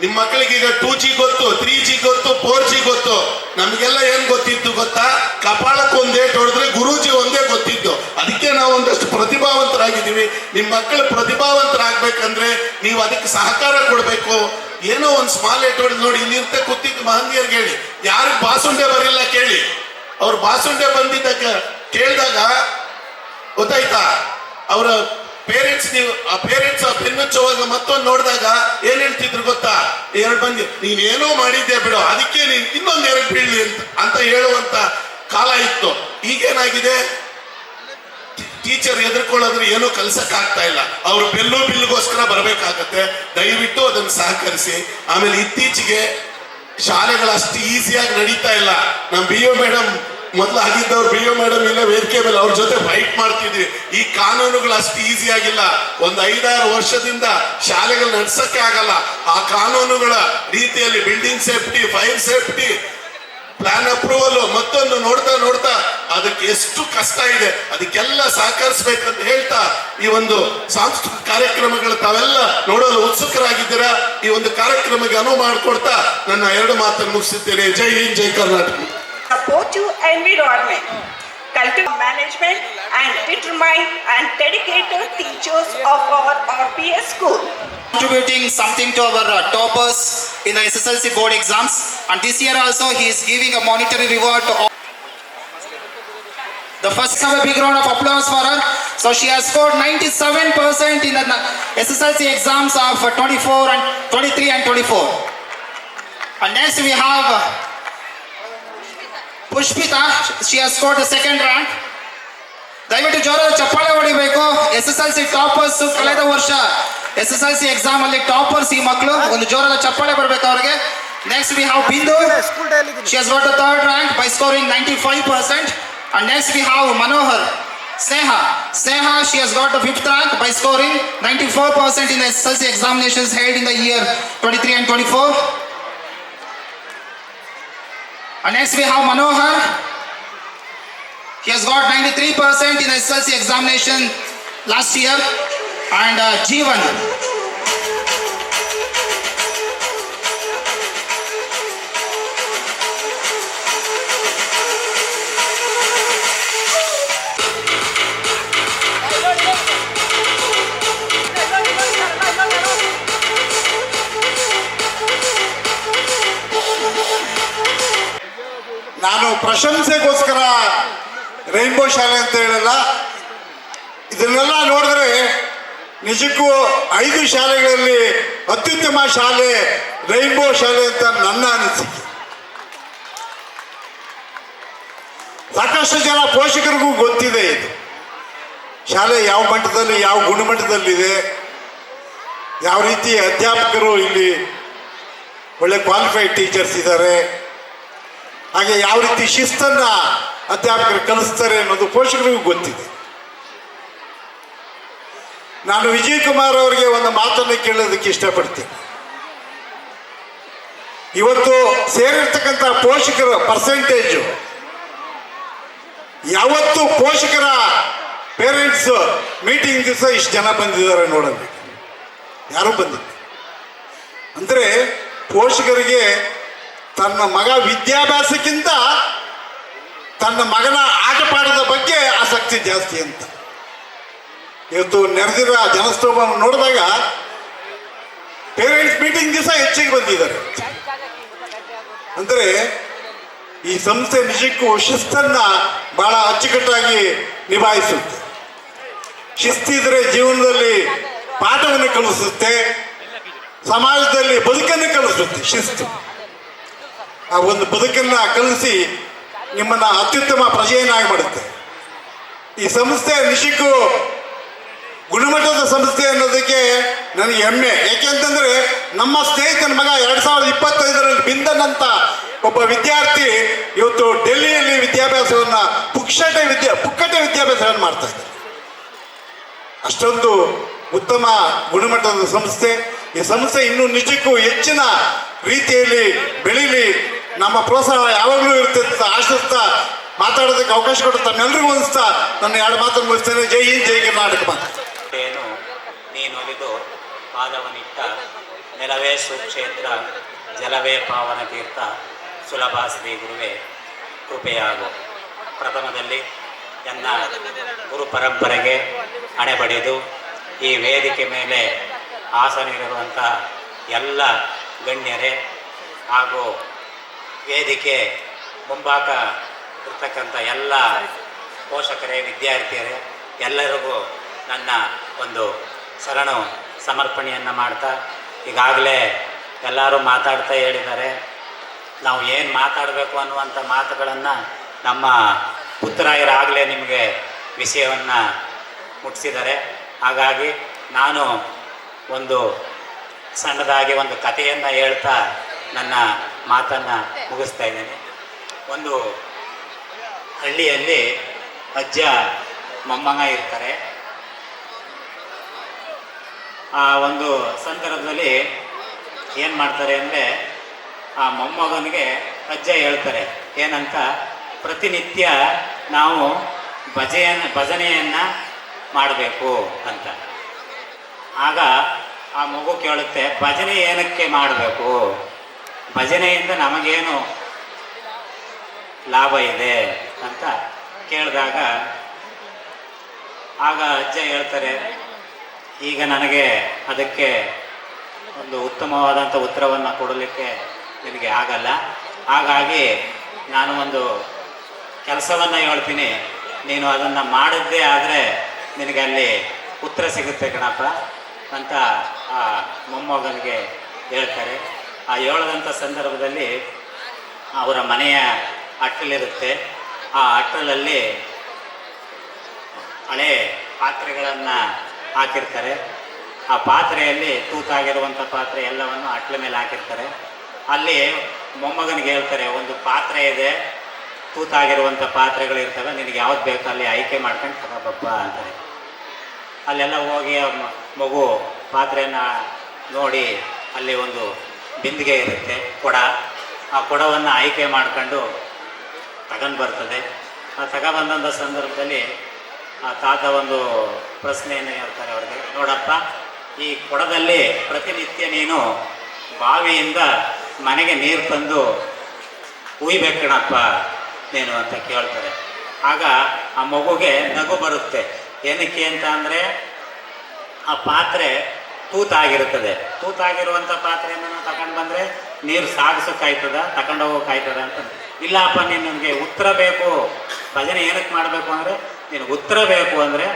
ನಿಮ್ಮ ಮಕ್ಕಳಿಗೆ ಈಗ 2G ಗೊತ್ತು, 3G ಗೊತ್ತು, 4G ಗೊತ್ತು. ನಮಗೆಲ್ಲ ಏನ್ ಗೊತ್ತಿತ್ತು ಗೊತ್ತಾ? ಕಪಾಳಕ್ಕೆ ಒಂದೇ ಹೊಡೆದ್ರೆ ಗುರೂಜಿ ಒಂದೇ ಗೊತ್ತಿತ್ತು. ಅದಕ್ಕೆ ನಾವು ಒಂದಷ್ಟು ಪ್ರತಿಭಾವಂತರಾಗಿದ್ದೀವಿ. ನಿಮ್ಮ ಮಕ್ಕಳು ಪ್ರತಿಭಾವಂತರಾಗಬೇಕಂದ್ರೆ ನೀವು ಅದಕ್ಕೆ ಸಹಕಾರ ಕೊಡಬೇಕು. ಏನೋ ಒಂದು ಸ್ಮಾಲ್ ಏಟ್ ಹೊಡೆದು ನೋಡಿ, ಇಲ್ಲಿರ್ತ ಕೂತಿದ್ದು ಮಹನೀಯರಿಗೆ ಹೇಳಿ, ಯಾರಿಗೆ ಬಾಸುಂಡೆ ಬರಿಲ್ಲ ಕೇಳಿ. ಅವ್ರು ಬಾಸುಂಡೆ ಬಂದಿದ್ದಾಗ ಕೇಳಿದಾಗ ಗೊತ್ತಾಯ್ತಾ, ಅವರ ಪೇರೆಂಟ್ಸ್, ನೀವು ಆ ಪೇರೆಂಟ್ಸ್ ಬೆನ್ನುಚ್ಚುವಾಗ ಮತ್ತೊಂದು ನೋಡಿದಾಗ ಏನ್ ಹೇಳ್ತಿದ್ರು ಗೊತ್ತಾ? ಎರಡು ಬಂದು ನೀನೇನೋ ಮಾಡಿದ್ದೆ ಬಿಡು, ಅದಕ್ಕೆ ನೀನ್ ಇನ್ನೊಂದು ಎರಡು ಬೀಳ್ಲಿ ಅಂತ ಹೇಳುವಂತ ಕಾಲ ಇತ್ತು. ಈಗೇನಾಗಿದೆ, ಟೀಚರ್ ಎದುರ್ಕೊಳ್ಳೋದ್ರೆ ಏನೋ ಕಲ್ಸಕ್ ಆಗ್ತಾ ಇಲ್ಲ. ಅವರು ಬೆಲ್ಲು ಬಿಲ್ಗೋಸ್ಕರ ಬರಬೇಕಾಗತ್ತೆ. ದಯವಿಟ್ಟು ಅದನ್ನು ಸಹಕರಿಸಿ. ಆಮೇಲೆ ಇತ್ತೀಚೆಗೆ ಶಾಲೆಗಳು ಅಷ್ಟು ಈಸಿಯಾಗಿ ನಡೀತಾ ಇಲ್ಲ. ನಮ್ಮ BO ಮೇಡಮ್ ಮೊದಲು ಆಗಿದ್ದವ್ರು BO ಮೇಡಮ್ ಇಲ್ಲ ವೇದಿಕೆ ಮೇಲೆ ಅವ್ರ ಜೊತೆ ಫೈಟ್ ಮಾಡ್ತಿದ್ವಿ. ಈ ಕಾನೂನುಗಳು ಅಷ್ಟು ಈಸಿ ಆಗಿಲ್ಲ. ಒಂದು 5-6 ವರ್ಷದಿಂದ ಶಾಲೆಗಳು ನಡ್ಸಕ್ಕೆ ಆಗಲ್ಲ. ಆ ಕಾನೂನುಗಳ ರೀತಿಯಲ್ಲಿ building safety, fire safety, plan approval ಮತ್ತೊಂದು ನೋಡ್ತಾ ಅದಕ್ಕೆ ಎಷ್ಟು ಕಷ್ಟ ಇದೆ. ಅದಕ್ಕೆಲ್ಲ ಸಹಕರಿಸಬೇಕಂತ ಹೇಳ್ತಾ ಈ ಒಂದು ಸಾಂಸ್ಕೃತಿಕ ಕಾರ್ಯಕ್ರಮಗಳು ತಾವೆಲ್ಲ ನೋಡಲು ಉತ್ಸುಕರಾಗಿದ್ದೀರಾ. ಈ ಒಂದು ಕಾರ್ಯಕ್ರಮಕ್ಕೆ ಅನುವು ಮಾಡಿಕೊಡ್ತಾ ನನ್ನ 2 ಮಾತನ್ನು ಮುಗಿಸುತ್ತೇನೆ. ಜೈ ಹಿಂದ್, ಜೈ Karnataka. Supportive environment, cultivate management and determined and dedicated teachers of our RPS school. Contributing something to our toppers in the SSLC board exams, and this year also he is giving a monetary reward to all. The first, have a big round of applause for her. So she has scored 97% in the SSLC exams of 24 and 23 and 24. And next we have Pushpita. She has scored the second rank. ದಯವಿಟ್ಟು ಜೋರಾದ ಚಪ್ಪಾಳೆ ಹೊಡಿಬೇಕು. SSLC toppers, ಕಳೆದ ವರ್ಷ SSLC exam ಅಲ್ಲಿ toppers ಈ ಮಕ್ಕಳು. ಒಂದು ಜೋರಾದ ಚಪ್ಪಾಳೆ ಬರಬೇಕು ಅವರಿಗೆ. ನೆಕ್ಸ್ಟ್ ವಿ ಹ್ಯಾವ್ ಬಿಂದು. She has got the third rank by scoring 95%. And next we have Manohar. Sneha, she has got the 5th rank by scoring 94% in the SSLC examinations held in the year 23 and 24. And next we have Manohar. He has got 93% in the SSLC examination last year. And Jeevan. ನಾನು ಪ್ರಶಂಸೆಗೋಸ್ಕರ rainbow ಶಾಲೆ ಅಂತ ಹೇಳಲ್ಲ. ಇದನ್ನೆಲ್ಲ ನೋಡಿದ್ರೆ ನಿಜಕ್ಕೂ 5 ಶಾಲೆಗಳಲ್ಲಿ ಅತ್ಯುತ್ತಮ ಶಾಲೆ ರೈನ್ಬೋ ಶಾಲೆ ಅಂತ ನನ್ನ ಅನಿಸಿಕೆ. ಸಾಕಷ್ಟು ಜನ ಪೋಷಕರಿಗೂ ಗೊತ್ತಿದೆ ಇದು ಶಾಲೆ ಯಾವ ಮಟ್ಟದಲ್ಲಿ, ಯಾವ ಗುಣಮಟ್ಟದಲ್ಲಿದೆ, ಯಾವ ರೀತಿ ಅಧ್ಯಾಪಕರು ಇಲ್ಲಿ ಒಳ್ಳೆ ಕ್ವಾಲಿಫೈಡ್ ಟೀಚರ್ಸ್ ಇದ್ದಾರೆ, ಹಾಗೆ ಯಾವ ರೀತಿ ಶಿಸ್ತನ್ನು ಅಧ್ಯಾಪಕರು ಕಲಿಸ್ತಾರೆ ಅನ್ನೋದು ಪೋಷಕರಿಗೂ ಗೊತ್ತಿದೆ. ನಾನು ವಿಜಯ್ ಕುಮಾರ್ ಅವರಿಗೆ ಒಂದು ಮಾತನ್ನು ಕೇಳೋದಕ್ಕೆ ಇಷ್ಟಪಡ್ತೀನಿ. ಇವತ್ತು ಸೇರಿರ್ತಕ್ಕಂಥ ಪೋಷಕರ ಪರ್ಸೆಂಟೇಜು ಯಾವತ್ತು ಪೋಷಕರ ಪೇರೆಂಟ್ಸ್ ಮೀಟಿಂಗ್ ದಿವಸ ಇಷ್ಟು ಜನ ಬಂದಿದ್ದಾರೆ ನೋಡಬೇಕು, ಯಾರೂ ಬಂದಿಲ್ಲ. ಅಂದರೆ ಪೋಷಕರಿಗೆ ತನ್ನ ಮಗ ವಿದ್ಯಾಭ್ಯಾಸಕ್ಕಿಂತ ತನ್ನ ಮಗನ ಆಟಪಾಠದ ಬಗ್ಗೆ ಆಸಕ್ತಿ ಜಾಸ್ತಿ ಅಂತ. ಇವತ್ತು ನೆರೆದಿರೋ ಜನಸ್ತೋಮವನ್ನು ನೋಡಿದಾಗ ಪೇರೆಂಟ್ಸ್ ಮೀಟಿಂಗ್ ದಿವಸ ಹೆಚ್ಚಿಗೆ ಬಂದಿದ್ದಾರೆ. ಅಂದರೆ ಈ ಸಂಸ್ಥೆ ನಿಜಕ್ಕೂ ಶಿಸ್ತನ್ನು ಬಹಳ ಅಚ್ಚುಕಟ್ಟಾಗಿ ನಿಭಾಯಿಸುತ್ತೆ. ಶಿಸ್ತಿದ್ರೆ ಜೀವನದಲ್ಲಿ ಪಾಠವನ್ನು ಕಲಿಸುತ್ತೆ, ಸಮಾಜದಲ್ಲಿ ಬದುಕನ್ನು ಕಲಿಸುತ್ತೆ. ಶಿಸ್ತು ಆ ಒಂದು ಬದುಕನ್ನು ಕಲಿಸಿ ನಿಮ್ಮನ್ನು ಅತ್ಯುತ್ತಮ ಪ್ರಜೆಯನ್ನಾಗಿ ಮಾಡುತ್ತೆ. ಈ ಸಂಸ್ಥೆ ನಿಜಕ್ಕೂ ಗುಣಮಟ್ಟದ ಸಂಸ್ಥೆ ಅನ್ನೋದಕ್ಕೆ ನನಗೆ ಹೆಮ್ಮೆ. ಯಾಕೆಂತಂದರೆ ನಮ್ಮ ಸ್ನೇಹಿತನ ಮಗ 2025ರಲ್ಲಿ ಬಿಂದನ್ ಅಂತ ಒಬ್ಬ ವಿದ್ಯಾರ್ಥಿ ಇವತ್ತು ಡೆಲ್ಲಿಯಲ್ಲಿ ವಿದ್ಯಾಭ್ಯಾಸವನ್ನು ಪುಕ್ಕಟೆ ವಿದ್ಯಾಭ್ಯಾಸವನ್ನು ಮಾಡ್ತಾ ಇದ್ದಾರೆ. ಅಷ್ಟೊಂದು ಉತ್ತಮ ಗುಣಮಟ್ಟದ ಸಂಸ್ಥೆ. ಈ ಸಂಸ್ಥೆ ಇನ್ನೂ ನಿಜಕ್ಕೂ ಹೆಚ್ಚಿನ ರೀತಿಯಲ್ಲಿ ಬೆಳೀಲಿ, ನಮ್ಮ ಪ್ರೋತ್ಸಾಹ ಯಾವಾಗಲೂ ಇರ್ತದೆ ಅಂತ ಆಶಿಸ್ತಾ ಮಾತಾಡೋದಕ್ಕೆ ಅವಕಾಶ ಕೊಟ್ಟು ತಮ್ಮೆಲ್ಲರಿಗೂ ಅನಿಸ್ತಾ ನನ್ನ 2 ಮಾತನ್ನು ಮುಗಿಸ್ತೇನೆ. ಜೈ ಹಿಂದ್, ಜೈ ಕರ್ನಾಟಕ. ಏನು ನೀನೊಲಿದು ಪಾದವನಿಟ್ಟ ನೆಲವೇ ಸುಕ್ಷೇತ್ರ ಜಲವೇ ಪಾವನ ತೀರ್ಥ ಸುಲಭ ಶ್ರೀ ಗುರುವೇ ಕೃಪೆಯಾಗು. ಪ್ರಥಮದಲ್ಲಿ ನನ್ನ ಗುರು ಪರಂಪರೆಗೆ ಹಣೆಬಡಿದು ಈ ವೇದಿಕೆ ಮೇಲೆ ಆಸನವಿರುವಂಥ ಎಲ್ಲ ಗಣ್ಯರೇ ಹಾಗೂ ವೇದಿಕೆ ಮುಂಭಾಗ ಇರ್ತಕ್ಕಂಥ ಎಲ್ಲ ಪೋಷಕರೇ, ವಿದ್ಯಾರ್ಥಿಯರೇ ಎಲ್ಲರಿಗೂ ನನ್ನ ಒಂದು ಶರಣು ಸಮರ್ಪಣೆಯನ್ನು ಮಾಡ್ತಾ, ಈಗಾಗಲೇ ಎಲ್ಲರೂ ಮಾತಾಡ್ತಾ ಹೇಳಿದ್ದಾರೆ, ನಾವು ಏನು ಮಾತಾಡಬೇಕು ಅನ್ನುವಂಥ ಮಾತುಗಳನ್ನು ನಮ್ಮ ಪುತ್ರರಾಯರಾಗಲೇ ನಿಮಗೆ ವಿಷಯವನ್ನು ಮುಟ್ಟಿಸಿದ್ದಾರೆ. ಹಾಗಾಗಿ ನಾನು ಒಂದು ಸಣ್ಣದಾಗಿ ಒಂದು ಕಥೆಯನ್ನು ಹೇಳ್ತಾ ನನ್ನ ಮಾತನ್ನು ಮುಗಿಸ್ತಾ ಇದ್ದೇನೆ. ಒಂದು ಹಳ್ಳಿಯಲ್ಲಿ ಅಜ್ಜ ಮೊಮ್ಮಗ ಇರ್ತಾರೆ. ಆ ಒಂದು ಸಂದರ್ಭದಲ್ಲಿ ಏನು ಮಾಡ್ತಾರೆ ಅಂದರೆ, ಆ ಮೊಮ್ಮಗನಿಗೆ ಅಜ್ಜ ಹೇಳ್ತಾರೆ ಏನಂತ, ಪ್ರತಿನಿತ್ಯ ನಾವು ಭಜನೆಯನ್ನು ಮಾಡಬೇಕು ಅಂತ. ಆಗ ಆ ಮಗು ಕೇಳುತ್ತೆ, ಭಜನೆ ಏನಕ್ಕೆ ಮಾಡಬೇಕು, ಭಜನೆಯಿಂದ ನಮಗೇನು ಲಾಭ ಇದೆ ಅಂತ ಕೇಳಿದಾಗ ಆಗ ಅಜ್ಜ ಹೇಳ್ತಾರೆ, ಈಗ ನನಗೆ ಅದಕ್ಕೆ ಒಂದು ಉತ್ತಮವಾದಂಥ ಉತ್ತರವನ್ನು ಕೊಡಲಿಕ್ಕೆ ನಿನಗೆ ಆಗಲ್ಲ, ಹಾಗಾಗಿ ನಾನು ಒಂದು ಕೆಲಸವನ್ನು ಹೇಳ್ತೀನಿ, ನೀನು ಅದನ್ನು ಮಾಡಿದ್ದೇ ಆದರೆ ನಿನಗೆ ಅಲ್ಲಿ ಉತ್ತರ ಸಿಗುತ್ತೆ ಕಣಪ್ಪ ಅಂತ ಆ ಮೊಮ್ಮಗನಿಗೆ ಹೇಳ್ತಾರೆ. ಆ ಹೇಳದಂಥ ಸಂದರ್ಭದಲ್ಲಿ ಅವರ ಮನೆಯ ಅಟ್ಟಲಿರುತ್ತೆ. ಆ ಅಟ್ಟಲಲ್ಲಿ ಹಳೆ ಪಾತ್ರೆಗಳನ್ನು ಹಾಕಿರ್ತಾರೆ. ಆ ಪಾತ್ರೆಯಲ್ಲಿ ತೂತಾಗಿರುವಂಥ ಪಾತ್ರೆ ಎಲ್ಲವನ್ನು ಅಟ್ಲ ಮೇಲೆ ಹಾಕಿರ್ತಾರೆ. ಅಲ್ಲಿ ಮೊಮ್ಮಗನಿಗೆ ಹೇಳ್ತಾರೆ, ಒಂದು ಪಾತ್ರೆ ಇದೆ, ತೂತಾಗಿರುವಂಥ ಪಾತ್ರೆಗಳಿರ್ತವೆ, ನಿನಗೆ ಯಾವ್ದು ಬೇಕೋ ಅಲ್ಲಿ ಆಯ್ಕೆ ಮಾಡ್ಕೊಂಡು ತಗೋಬಪ್ಪ ಅಂತಾರೆ. ಅಲ್ಲೆಲ್ಲ ಹೋಗಿ ಆ ಮಗು ಪಾತ್ರೆಯನ್ನು ನೋಡಿ ಅಲ್ಲಿ ಒಂದು ಬಿಂದಿಗೆ ಇರುತ್ತೆ, ಕೊಡ. ಆ ಕೊಡವನ್ನು ಆಯ್ಕೆ ಮಾಡ್ಕೊಂಡು ತಗೊಂಡು ಬರ್ತದೆ. ಆ ತಗೊಬಂದಂಥ ಸಂದರ್ಭದಲ್ಲಿ ಆ ತಾತ ಒಂದು ಪ್ರಶ್ನೆಯನ್ನು ಹೇಳ್ತಾರೆ ಅವ್ರಿಗೆ, ನೋಡಪ್ಪ, ಈ ಕೊಡದಲ್ಲಿ ಪ್ರತಿನಿತ್ಯ ನೀನು ಬಾವಿಯಿಂದ ಮನೆಗೆ ನೀರು ತಂದು ಉಯ್ಬೇಕು ಕಣಪ್ಪ ನೀನು ಅಂತ ಕೇಳ್ತಾರೆ. ಆಗ ಆ ಮಗುಗೆ ನಗು ಬರುತ್ತೆ. ಏನಕ್ಕೆ ಅಂತ ಅಂದರೆ, ಆ ಪಾತ್ರೆ ತೂತಾಗಿರುತ್ತದೆ. ತೂತಾಗಿರುವಂಥ ಪಾತ್ರೆಯನ್ನು ತಗೊಂಡು ಬಂದರೆ ನೀರು ಸಾಗಿಸೋಕ್ಕಾಯ್ತದ, ತಗೊಂಡು ಹೋಗೋಕ್ಕಾಯ್ತದ ಅಂತ. ಇಲ್ಲಪ್ಪ, ನೀನು ನನಗೆ ಉತ್ತರ ಬೇಕು, ಭಜನೆ ಏನಕ್ಕೆ ಮಾಡಬೇಕು ಅಂದರೆ ನೀನು ಉತ್ತರ ಬೇಕು ಅಂದರೆ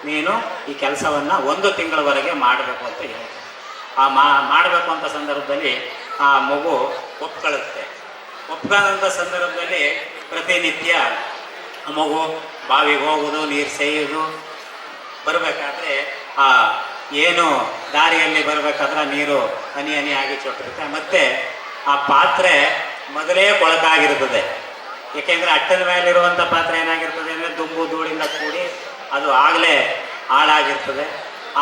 ನೀನು ಈ ಕೆಲಸವನ್ನು 1 ತಿಂಗಳವರೆಗೆ ಮಾಡಬೇಕು ಅಂತ ಹೇಳ್ತಾರೆ. ಆ ಮಾಡಬೇಕು ಅಂತ ಸಂದರ್ಭದಲ್ಲಿ ಆ ಮಗು ಒಪ್ಕೊಳ್ಳುತ್ತೆ. ಒಪ್ಕೊಳ್ಳೋಂಥ ಸಂದರ್ಭದಲ್ಲಿ ಪ್ರತಿನಿತ್ಯ ಆ ಮಗು ಬಾವಿಗೆ ಹೋಗೋದು, ನೀರು ಸೇಯೋದು, ಬರಬೇಕಾದ್ರೆ ಆ ಏನು ದಾರಿಯಲ್ಲಿ ಬರಬೇಕಾದ್ರೆ ನೀರು ಹನಿ ಹನಿ ಆಗಿ ಚೊಟ್ಟಿರುತ್ತೆ. ಮತ್ತು ಆ ಪಾತ್ರೆ ಮೊದಲೇ ಕೊಳಕಾಗಿರ್ತದೆ. ಏಕೆಂದರೆ ಅಟ್ಟದ ಮೇಲಿರುವಂಥ ಪಾತ್ರೆ ಏನಾಗಿರ್ತದೆ ಅಂದರೆ ದುಂಬು ಧೂಳಿಂದ ಕೂಡಿ ಅದು ಆಗಲೇ ಹಾಳಾಗಿರ್ತದೆ.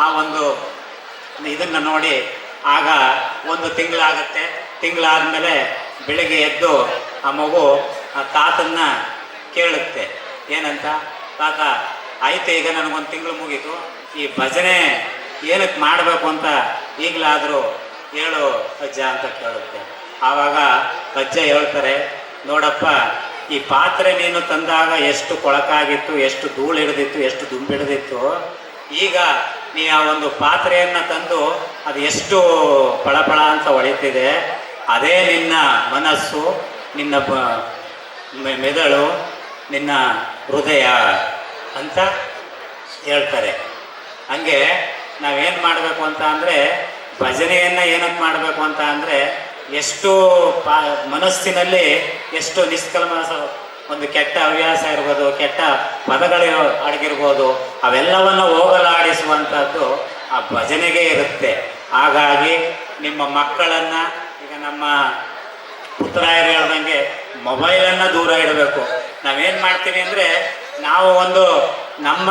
ಆ ಒಂದು ಇದನ್ನು ನೋಡಿ ಆಗ 1 ತಿಂಗಳಾಗುತ್ತೆ. ತಿಂಗಳಾದಮೇಲೆ ಬೆಳಿಗ್ಗೆ ಎದ್ದು ಆ ಮಗು ಆ ತಾತನ್ನ ಕೇಳುತ್ತೆ, ಏನಂತ, ತಾತ ಆಯಿತು, ಈಗ ನನಗೊಂದು ತಿಂಗಳು ಮುಗೀತು, ಈ ಭಜನೆ ಏನಕ್ಕೆ ಮಾಡಬೇಕು ಅಂತ ಈಗಲಾದರೂ ಹೇಳು ಅಜ್ಜ ಅಂತ ಕೇಳುತ್ತೆ. ಆವಾಗ ಅಜ್ಜ ಹೇಳ್ತಾರೆ, ನೋಡಪ್ಪ, ಈ ಪಾತ್ರೆ ನೀನು ತಂದಾಗ ಎಷ್ಟು ಕೊಳಕಾಗಿತ್ತು, ಎಷ್ಟು ಧೂಳು ಹಿಡಿದಿತ್ತು, ಎಷ್ಟು ದುಂಬಿಡಿದಿತ್ತು. ಈಗ ನೀ ಆ ಒಂದು ಪಾತ್ರೆಯನ್ನು ತಂದು ಅದು ಎಷ್ಟು ಪಳಪಳ ಅಂತ ಹೊಳಿತಿದೆ. ಅದೇ ನಿನ್ನ ಮನಸ್ಸು, ನಿನ್ನ ಮೆದುಳು, ನಿನ್ನ ಹೃದಯ ಅಂತ ಹೇಳ್ತಾರೆ. ಹಂಗೆ ನಾವೇನು ಮಾಡಬೇಕು ಅಂತ ಅಂದರೆ, ಭಜನೆಯನ್ನು ಏನಕ್ಕೆ ಮಾಡಬೇಕು ಅಂತ ಅಂದರೆ, ಎಷ್ಟು ಮನಸ್ಸಿನಲ್ಲಿ ಎಷ್ಟು ನಿಷ್ಕಲ್ಮಶ ಒಂದು ಕೆಟ್ಟ ಹವ್ಯಾಸ ಇರ್ಬೋದು, ಕೆಟ್ಟ ಪದಗಳು ಅಡಗಿರ್ಬೋದು, ಅವೆಲ್ಲವನ್ನು ಹೋಗಲಾಡಿಸುವಂಥದ್ದು ಆ ಭಜನೆಗೆ ಇರುತ್ತೆ. ಹಾಗಾಗಿ ನಿಮ್ಮ ಮಕ್ಕಳನ್ನು, ಈಗ ನಮ್ಮ ಪುತ್ರರಾಯರು ಹೇಳ್ದಂಗೆ ಮೊಬೈಲನ್ನು ದೂರ ಇಡಬೇಕು. ನಾವೇನು ಮಾಡ್ತೀವಿ ಅಂದರೆ, ನಾವು ಒಂದು ನಮ್ಮ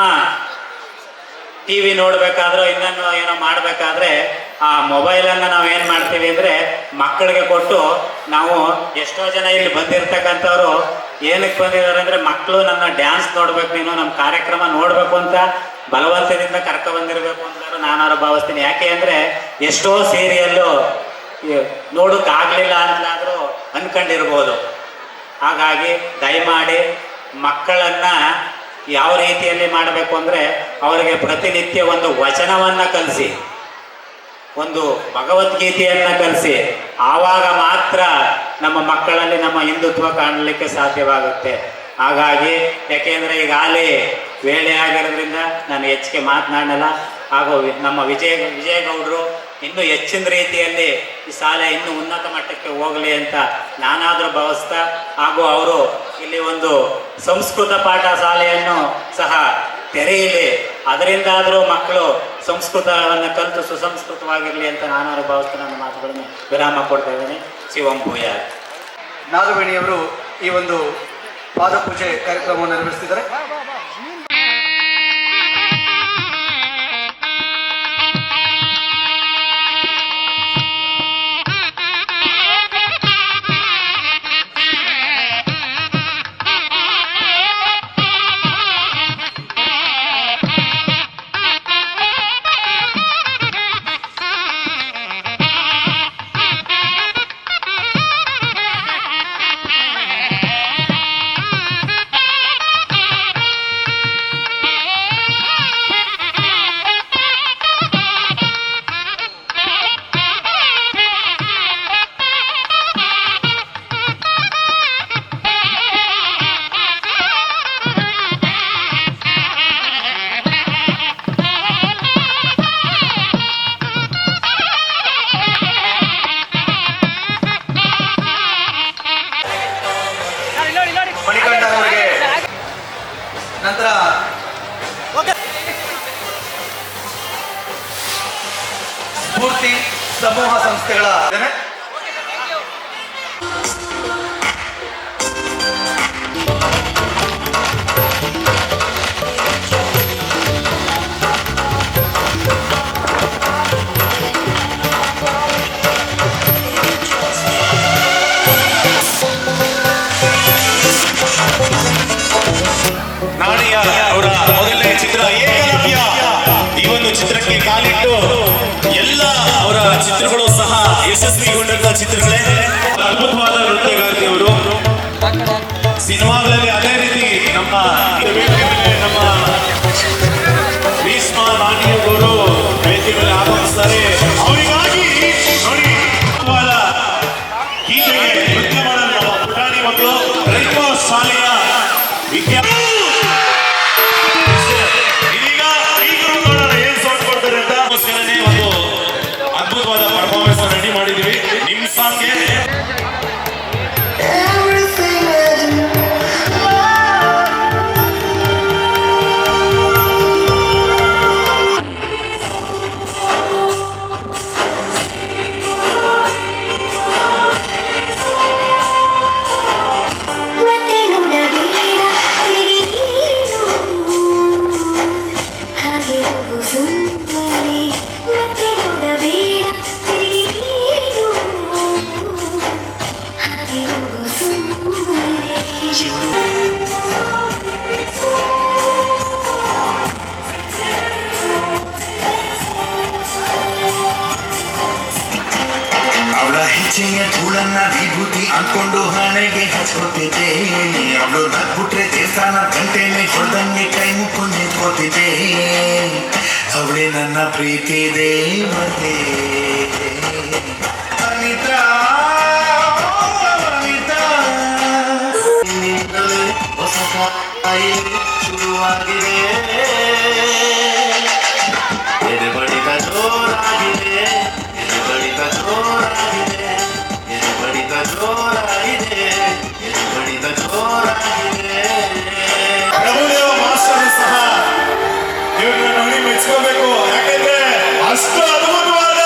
ಟಿ ವಿ ನೋಡಬೇಕಾದ್ರೂ ಇನ್ನೊಂದು ಏನೋ ಮಾಡಬೇಕಾದ್ರೆ ಆ ಮೊಬೈಲನ್ನು ನಾವು ಏನು ಮಾಡ್ತೀವಿ ಅಂದರೆ ಮಕ್ಕಳಿಗೆ ಕೊಟ್ಟು ನಾವು ಎಷ್ಟೋ ಜನ ಇಲ್ಲಿ ಬಂದಿರತಕ್ಕಂಥವ್ರು ಏನಕ್ಕೆ ಬಂದಿದ್ದಾರೆ ಅಂದರೆ ಮಕ್ಕಳು ನನ್ನ ಡ್ಯಾನ್ಸ್ ನೋಡ್ಬೇಕು, ನೀನು ನಮ್ಮ ಕಾರ್ಯಕ್ರಮ ನೋಡಬೇಕು ಅಂತ ಬಲವಂತದಿಂದ ಬಂದಿರಬೇಕು ಅಂತ ನಾನಾರು ಭಾವಿಸ್ತೀನಿ. ಯಾಕೆ ಅಂದರೆ ಎಷ್ಟೋ ಸೀರಿಯಲ್ಲು ನೋಡೋಕ್ಕಾಗಲಿಲ್ಲ ಅಂತಲಾದರೂ ಅಂದ್ಕೊಂಡಿರ್ಬೋದು. ಹಾಗಾಗಿ ದಯಮಾಡಿ ಮಕ್ಕಳನ್ನು ಯಾವ ರೀತಿಯಲ್ಲಿ ಮಾಡಬೇಕು ಅಂದರೆ ಅವರಿಗೆ ಪ್ರತಿನಿತ್ಯ ಒಂದು ವಚನವನ್ನು ಕಲಿಸಿ, ಒಂದು ಭಗವದ್ಗೀತೆಯನ್ನು ಕಲಿಸಿ, ಆವಾಗ ಮಾತ್ರ ನಮ್ಮ ಮಕ್ಕಳಲ್ಲಿ ನಮ್ಮ ಹಿಂದುತ್ವ ಕಾಣಲಿಕ್ಕೆ ಸಾಧ್ಯವಾಗುತ್ತೆ. ಹಾಗಾಗಿ ಯಾಕೆಂದರೆ ಈಗಾಗಲೇ ವೇಳೆ ಆಗಿರೋದ್ರಿಂದ ನಾನು ಹೆಚ್ಚಿಗೆ ಮಾತನಾಡಲ್ಲ. ಹಾಗೂ ನಮ್ಮ ವಿಜಯಗೌಡರು ಇನ್ನೂ ಹೆಚ್ಚಿನ ರೀತಿಯಲ್ಲಿ ಈ ಶಾಲೆ ಇನ್ನೂ ಉನ್ನತ ಮಟ್ಟಕ್ಕೆ ಹೋಗಲಿ ಅಂತ ನಾನಾದರೂ ಭಾವಿಸ್ತಾ, ಹಾಗೂ ಅವರು ಇಲ್ಲಿ ಒಂದು ಸಂಸ್ಕೃತ ಪಾಠ ಶಾಲೆಯನ್ನು ಸಹ ತೆರೆಯಲಿ, ಅದರಿಂದಾದರೂ ಮಕ್ಕಳು ಸಂಸ್ಕೃತವನ್ನು ಕಲಿತು ಸುಸಂಸ್ಕೃತವಾಗಿರಲಿ ಅಂತ ನಾನಾದರೂ ಭಾವಿಸ್ತಾ ನನ್ನ ಮಾತುಗಳನ್ನು ವಿರಾಮ ಕೊಡ್ತಾ ಇದ್ದೇನೆ. ಶಿವಂ ಭೂಯ. ನಾಗವೇಣಿಯವರು ಈ ಒಂದು ಪಾದಪೂಜೆ ಕಾರ್ಯಕ್ರಮವನ್ನು ನಿರ್ವಹಿಸ್ತಿದ್ದಾರೆ. ನಂತರ ಸ್ಫೂರ್ತಿ ಸಮೂಹ ಸಂಸ್ಥೆಗಳ ನಾಣಿಯ ಅವರ ಮೊದಲನೇ ಚಿತ್ರ ಏಕಲವ್ಯ. ಈ ಒಂದು ಚಿತ್ರಕ್ಕೆ ಕಾಲಿಟ್ಟು ಎಲ್ಲ ಅವರ ಚಿತ್ರಗಳು ಸಹ ಯಶಸ್ವಿಗೊಂಡಂತಹ ಚಿತ್ರಗಳೇ. ಅದ್ಭುತವಾದ ನೃತ್ಯಗಾರ್ತಿಯವರು. ಸಿನಿಮಾಗಳಲ್ಲಿ ಅದೇ ರೀತಿ ನಮ್ಮ ಭೀಷ್ಮ ನಾಣಿಯವರು ವೇದಿಕೆಯಲ್ಲಿ ಆಗಮಿಸ್ತಾರೆ. ಅವರಿಗಾಗಿ ನೋಡಿ ಗೀತೆಗೆ ನೃತ್ಯ ಮಾಡಲು ನಮ್ಮ ಪುಟಾಣಿ ಮಕ್ಕಳು ರೈತ ಶಾಲೆಯ ವಿದ್ಯಾರ್ಥಿ ಒಂದು ಅದ್ಭುತವಾದ ಪರ್ಫಾರ್ಮೆನ್ಸ್ ರೆಡಿ ಮಾಡಿದೀವಿ ನಿಮ್ಮ ಸಾಂಗ್ಗೆ. ಅವಳ ಹೆಜ್ಜೆಯ ಧೂಳನ್ನ ವಿಭೂತಿ ಅಂದ್ಕೊಂಡು ಹಣೆಗೆ ಹಚ್ಕೊತಿದ್ದೆ. ಅವಳು ನಗ್ಬಿಟ್ರೆ ದೇವಸ್ಥಾನ ಗಂಟೆನೆ ಹೊಡೆದಂಗೆ ಕೈ ಮುಕ್ಕೊಂಡು ನಿಂತ್ಕೋತಿದ್ದೆ. ಅವಳೇ ನನ್ನ ಪ್ರೀತಿ ದೇವತೆ ಅನಿತಾ. ಹೊಸ ಕಾಯಿ ಶುರುವಾಗಿದೆ, ಎದೆ ಬಡಿತ ಜೋರಾಗಿದೆ, ಎದೆ ಬಡಿತ ಜೋರಾಗಿದೆ, ಎದೆ ಬಡಿತ ಜೋರಾಗಿದೆ, ಎದೆ ಬಡಿತ ಜೋರಾಗಿದೆ. ಪ್ರಭುದೇವ ಮಾಸ್ಟರ್ ಸಹ ಇವ್ರನ್ನ ನೋಡಿ ಮೆಚ್ಕೋಬೇಕು. ಯಾಕೆಂದ್ರೆ ಅಷ್ಟು ಅದ್ಭುತವಾದ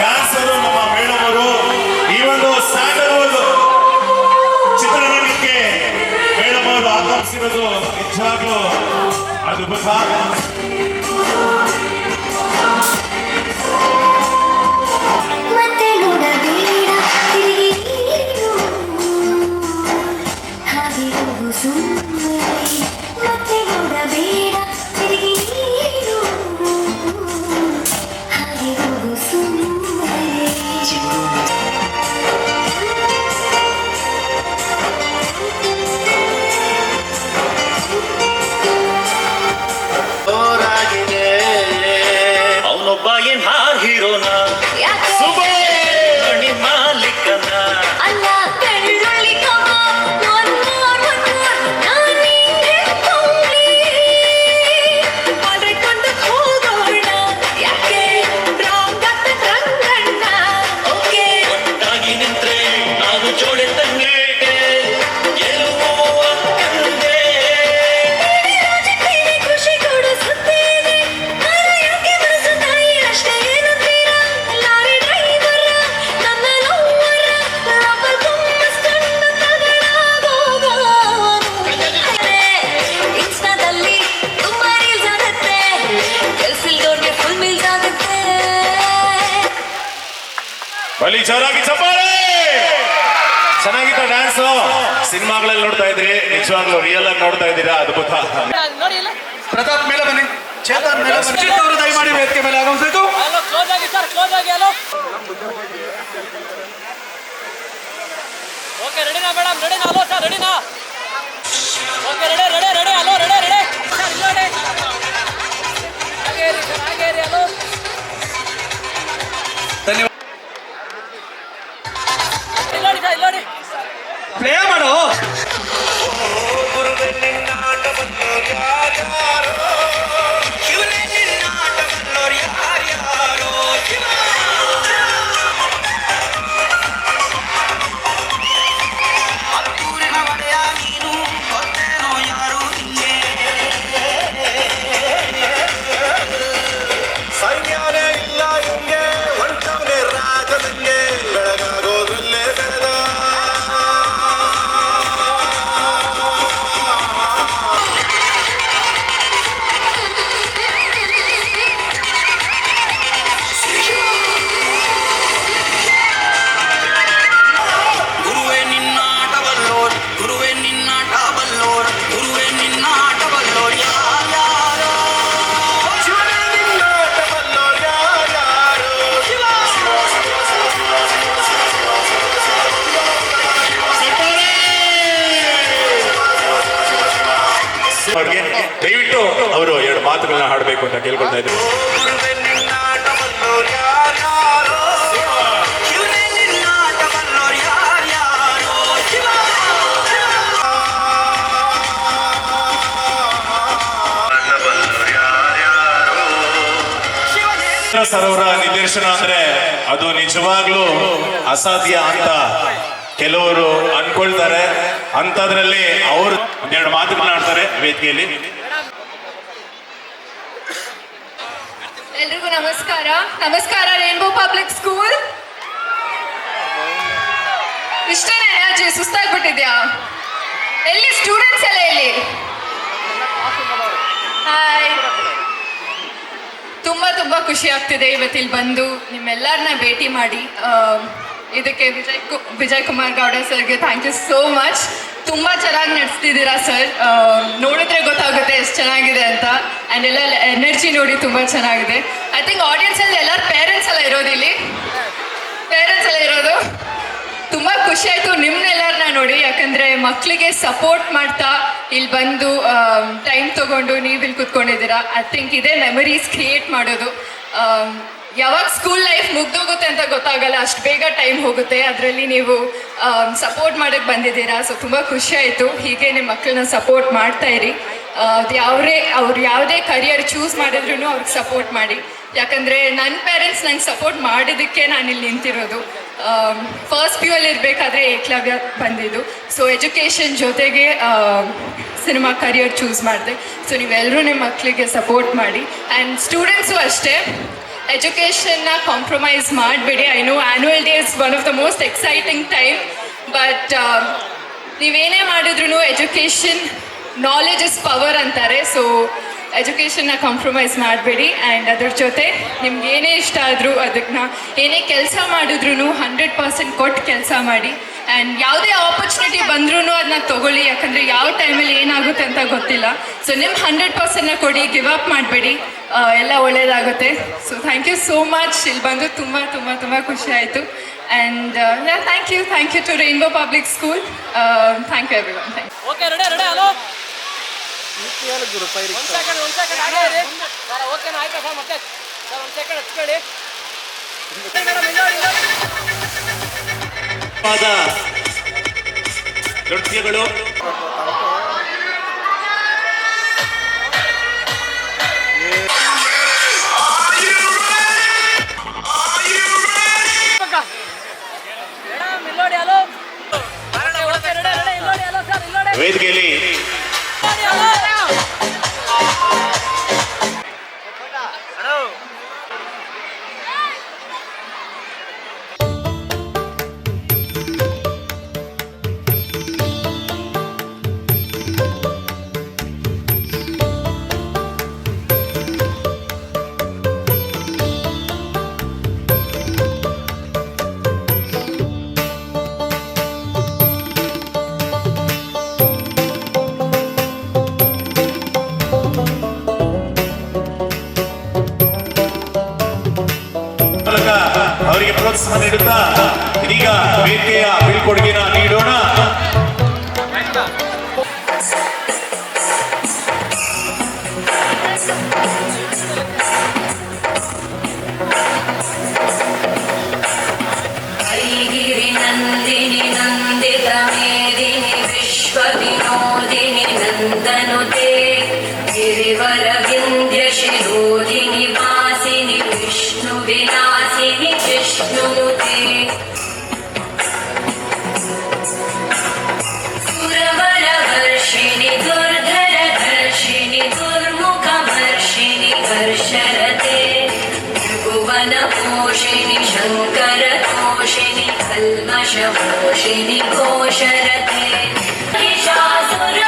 ಡ್ಯಾನ್ಸರು ನಮ್ಮ ಮೇಡಮ್ ಅವರು. ಈ ಒಂದು ಸ್ಯಾಂಡಲ್ವುಡ್ ಚಿತ್ರರಂಗಕ್ಕೆ ಮೇಡಮ್ ಅವರು ಆಗಮಿಸಿರೋದು ನಿಜವಾಗ್ಲೂ ಅದ್ಭುತ. ಅವನೊಬ್ಬ ಏನ್ ಹಾರ್ ಹೀರೋನ ಮಾಲೀಕನ ಅಲ್ಲ ಬೆಳ್ಳುಳ್ಳಿ ಕಬಾಬ್ one more ನಾನೇ ಹೇಳ್ಕೊಂಡ್ಲಿ ಮಾಡ್ಕೊಂಡು ಹೋಗೋಣ ಯಾಕೆ ರಾಂಗ್ ರಂಗಣ್ಣ ಓಕೆ ಒಟ್ಟಾಗಿ ನಿಂತ್ರೆ ನಾವು ಜೋಡೆ ತಂಗೆ ಗೆಲ್ಲುವ ತಂದೆ ರಾಜಕೀಯ ಖುಷಿ ಕೊಡಿಸುತ್ತೇನೆ ಯಾಕೆ ಮನಸ್ಸು ತಾಯಿ ಅಷ್ಟೇ ಏನಂತೀರಾ ಲಾರಿ ಡ್ರೈವರ ನನ್ನ ಲವ್ವರ ರಬ್ಬರ್ ಗುಮ್ಮಸ್ಕೊಂಡು ಇನ್ಸ್ಟಾದಲ್ಲಿ ತುಂಬಾ ರೀಲ್ಸ್ ಆಗುತ್ತೆ ಕೆಲ್ಸಿಲ್ದವ್ರಿಗೆ ಫುಲ್ ಮೀಲ್ಸ್ ಆಗುತ್ತೆ ಬಲಿ ಜೋರಾಗಿ ಚಪ್ಪಾಳೆ ಚೆನ್ನಾಗಿತ್ತ ಡ್ಯಾನ್ಸ್ ಸಿನಿಮಾಗಳಲ್ಲಿ ನೋಡ್ತಾ ಇದ್ರಿ ನಿಜವಾಗ್ಲೂ ರಿಯಲ್ ಆಗಿ ನೋಡ್ತಾ ಇದ್ದೀರಾ ಅದ್ಭುತ ಪ್ರತಾಪ್ ಮೇಲೆ ಬನ್ನಿ, ಚೇತನ್ ಮೇಲೆ ಬನ್ನಿ. ಅವರು ದಯಮಾಡಿ ವೇದಿಕೆ ಮೇಲೆ ಆಗಮಿಸಬೇಕು. ಪ್ಲೇ ಮಾಡು. ಸೈನ್ಯನೇ ಇಲ್ಲ ಹಿಂಗೆ ಹೊಂಟವನೇ ರಾಜದಂಗೆ ಬೆಳಗಾಗೋದ್ರಲ್ಲೇ ಬೆಳೆದ ಗುರುವೇ ನಿನ್ನಾಟ ಬಲ್ಲೋರ್, ಗುರುವೇ ನಿನ್ನಾಟ ಬಲ್ಲೋರ್, ಗುರುವೇ ನಿನ್ನಾಟ ಬಲ್ಲೋರ್ ಯಾರ್ಯಾರೋ. ಶಿವನೇ ನಿನ್ನಾಟ ಬಲ್ಲೋರ್ ಯಾರ್ಯಾರೋ. ದಯವಿಟ್ಟು ಅವರು ಎರಡು ಮಾತುಗಳನ್ನ ಹಾಡಬೇಕು ಅಂತ ಕೇಳ್ಕೊಳ್ತಾ ಇದ್ರು. ಗುರುವೇ ನಿನ್ನಾಟ ಬಲ್ಲೋರ್ ಯಾರ್ಯಾರೋ. ಶಿವನೇ ನಿನ್ನಾಟ ಬಲ್ಲೋರ್ ಯಾರ್ಯಾರೋ. ಸರ್ ಅವರ ನಿರ್ದೇಶನ ಅಂದ್ರೆ ಅದು ನಿಜವಾಗ್ಲೂ ಅಸಾಧ್ಯ ಅಂತ ಕೆಲವರು ಅನ್ಕೊಳ್ತಾರೆ. ಅಂತದ್ರಲ್ಲಿ ಅವರು ಒಂದೆರಡು ಮಾತು ಮಾತಾಡ್ತಾರೆ ವೇದಿಕೆಯಲ್ಲಿ. ಎಲ್ರಿಗೂ ನಮಸ್ಕಾರ. ನಮಸ್ಕಾರ ರೇನ್ಬೋ ಪಬ್ಲಿಕ್ ಸ್ಕೂಲ್. ಇಷ್ಟೇನೆ ಎನರ್ಜಿ ಸುಸ್ತಾಗ್ಬಿಟ್ಟಿದ್ಯಾ? ಎಲ್ಲಿ ಸ್ಟೂಡೆಂಟ್ಸ್ ಎಲ್ಲ ಎಲ್ಲಿ? ಹಾಯ್. ತುಂಬಾ ಖುಷಿ ಆಗ್ತಿದೆ ಇವತ್ತಿಲ್ಲಿ ಬಂದು ನಿಮ್ಮೆಲ್ಲರನ್ನ ಭೇಟಿ ಮಾಡಿ. ಇದಕ್ಕೆ ವಿಜಯ್ ಕುಮಾರ್ ಗೌಡ ಸರ್ಗೆ ಥ್ಯಾಂಕ್ ಯು ಸೋ ಮಚ್. ತುಂಬ ಚೆನ್ನಾಗಿ ನಡೆಸ್ತಿದ್ದೀರಾ ಸರ್. ನೋಡಿದ್ರೆ ಗೊತ್ತಾಗುತ್ತೆ ಎಷ್ಟು ಚೆನ್ನಾಗಿದೆ ಅಂತ. ಆ್ಯಂಡ್ ಎಲ್ಲ ಎನರ್ಜಿ ನೋಡಿ ತುಂಬ ಚೆನ್ನಾಗಿದೆ. ಐ ಥಿಂಕ್ ಆಡಿಯನ್ಸಲ್ಲಿ ಎಲ್ಲರೂ ಪೇರೆಂಟ್ಸ್ ಎಲ್ಲ ಇರೋದಿಲ್ಲಿ, ಪೇರೆಂಟ್ಸ್ ಎಲ್ಲ ಇರೋದು. ತುಂಬ ಖುಷಿ ಆಯಿತು ನಿಮ್ಮನ್ನೆಲ್ಲರನ್ನ ನೋಡಿ. ಯಾಕಂದರೆ ಮಕ್ಕಳಿಗೆ ಸಪೋರ್ಟ್ ಮಾಡ್ತಾ ಇಲ್ಲಿ ಬಂದು ಟೈಮ್ ತೊಗೊಂಡು ನೀವು ಇಲ್ಲಿ ಕೂತ್ಕೊಂಡಿದ್ದೀರಾ. ಐ ಥಿಂಕ್ ಇದೇ ಮೆಮರೀಸ್ ಕ್ರಿಯೇಟ್ ಮಾಡೋದು. ಯಾವಾಗ ಸ್ಕೂಲ್ ಲೈಫ್ ಮುಗ್ದೋಗುತ್ತೆ ಅಂತ ಗೊತ್ತಾಗಲ್ಲ, ಅಷ್ಟು ಬೇಗ ಟೈಮ್ ಹೋಗುತ್ತೆ. ಅದರಲ್ಲಿ ನೀವು ಸಪೋರ್ಟ್ ಮಾಡೋಕ್ಕೆ ಬಂದಿದ್ದೀರಾ. ಸೊ ತುಂಬ ಖುಷಿ ಆಯಿತು. ಹೀಗೆ ನಿಮ್ಮ ಮಕ್ಕಳನ್ನ ಸಪೋರ್ಟ್ ಮಾಡ್ತಾ ಇರಿ. ಅವ್ರು ಯಾವುದೇ ಕರಿಯರ್ ಚೂಸ್ ಮಾಡಿದ್ರು ಅವ್ರಿಗೆ ಸಪೋರ್ಟ್ ಮಾಡಿ. ಯಾಕಂದರೆ ನನ್ನ ಪೇರೆಂಟ್ಸ್ ನಂಗೆ ಸಪೋರ್ಟ್ ಮಾಡಿದ್ದಕ್ಕೆ ನಾನು ಇಲ್ಲಿ ನಿಂತಿರೋದು. ಫಸ್ಟ್ ಪಿ ಯು ಅಲ್ಲಿ ಇರಬೇಕಾದ್ರೆ ಏಕಲವ್ಯ ಬಂದಿದ್ದು. ಸೊ ಎಜುಕೇಷನ್ ಜೊತೆಗೆ ಸಿನಿಮಾ ಕರಿಯರ್ ಚೂಸ್ ಮಾಡಿದೆ. ಸೊ ನೀವೆಲ್ಲರೂ ನಿಮ್ಮ ಮಕ್ಕಳಿಗೆ ಸಪೋರ್ಟ್ ಮಾಡಿ. ಆ್ಯಂಡ್ ಸ್ಟೂಡೆಂಟ್ಸು ಅಷ್ಟೇ, ಎಜುಕೇಷನ್ನ ಕಾಂಪ್ರಮೈಸ್ ಮಾಡಬೇಡಿ. I know annual day is one of the most exciting time. But ನೀವೇನೇ ಮಾಡಿದ್ರು ಎಜುಕೇಷನ್, ನಾಲೆಜ್ ಇಸ್ ಪವರ್ ಅಂತಾರೆ. ಸೊ ಎಜುಕೇಷನ್ನ ಕಾಂಪ್ರಮೈಸ್ ಮಾಡಬೇಡಿ. ಆ್ಯಂಡ್ ಅದ್ರ ಜೊತೆ ನಿಮ್ಗೆ ಏನೇ ಇಷ್ಟ ಆದರೂ ಅದನ್ನ ಏನೇ ಕೆಲಸ ಮಾಡಿದ್ರು 100% ಕೊಟ್ಟು ಕೆಲಸ ಮಾಡಿ. ಆ್ಯಂಡ್ ಯಾವುದೇ ಆಪರ್ಚುನಿಟಿ ಬಂದ್ರೂ ಅದನ್ನ ತೊಗೊಳ್ಳಿ, ಯಾಕಂದರೆ ಯಾವ ಟೈಮಲ್ಲಿ ಏನಾಗುತ್ತೆ ಅಂತ ಗೊತ್ತಿಲ್ಲ. ಸೊ ನಿಮ್ಮ 100%ನ ಕೊಡಿ, ಗಿವ್ ಅಪ್ ಮಾಡಬೇಡಿ, ಎಲ್ಲ ಒಳ್ಳೆಯದಾಗುತ್ತೆ. So thank you so much. ಇಲ್ಲಿ ಬಂದು ತುಂಬ ತುಂಬ ತುಂಬ ಖುಷಿ ಆಯಿತು. And thank you to Rainbow Public School. Thank you everyone. Okay, ready hello ಒಂದು ಸೆಕೆಂಡ್ ಓಕೆನಾ, ಆಯ್ತಾ ಸರ್? ಮತ್ತೆ ಸರ್ ಒಂದು ಸೆಕೆಂಡ್ ಹಚ್ಕೊಳ್ಳಿ. ನೃತ್ಯಗಳು ವೇದಿಕೆಯಲ್ಲಿ ಅವರಿಗೆ ಪ್ರೋತ್ಸಾಹ ನೀಡುತ್ತಾ ಇದೀಗ ವೇದಿಕೆಯ ಬೀಳ್ಕೊಡುಗೆನ ನೀಡೋಣ. ನಂದಿನಿ ನಂದಿತ ಮೇದಿನಿ ವಿಶ್ವ ವಿನೋದಿನಿ ನಂದನುತೆ ಗಿರಿವರ ವಿಂಧ್ಯ ಶಿರೋಧಿನಿ ವಾಸಿನಿ ವಿಷ್ಣು ವಿಲಾಸಿನಿ ವಿಷ್ಣುನುತೆ ಸುರವರ ವರ್ಷಿಣಿ ದುರ್ಧರ ಧರ್ಷಿಣಿ ದುರ್ಮುಖ ವರ್ಷಿಣಿ ವರ್ಷರತೆ ಭುವನ ಪೋಷಿಣಿ ಶಂಕರ ತೋಷಿಣಿ ಕಲ್ಮಷ ಪೋಷಿಣಿ ಘೋಷರತೆ ಮಹಿಷಾಸುರಮರ್ದಿನಿ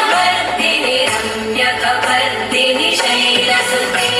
ರಮ್ಯಕಪರ್ದಿನಿ ಶೈಲಸುತೆ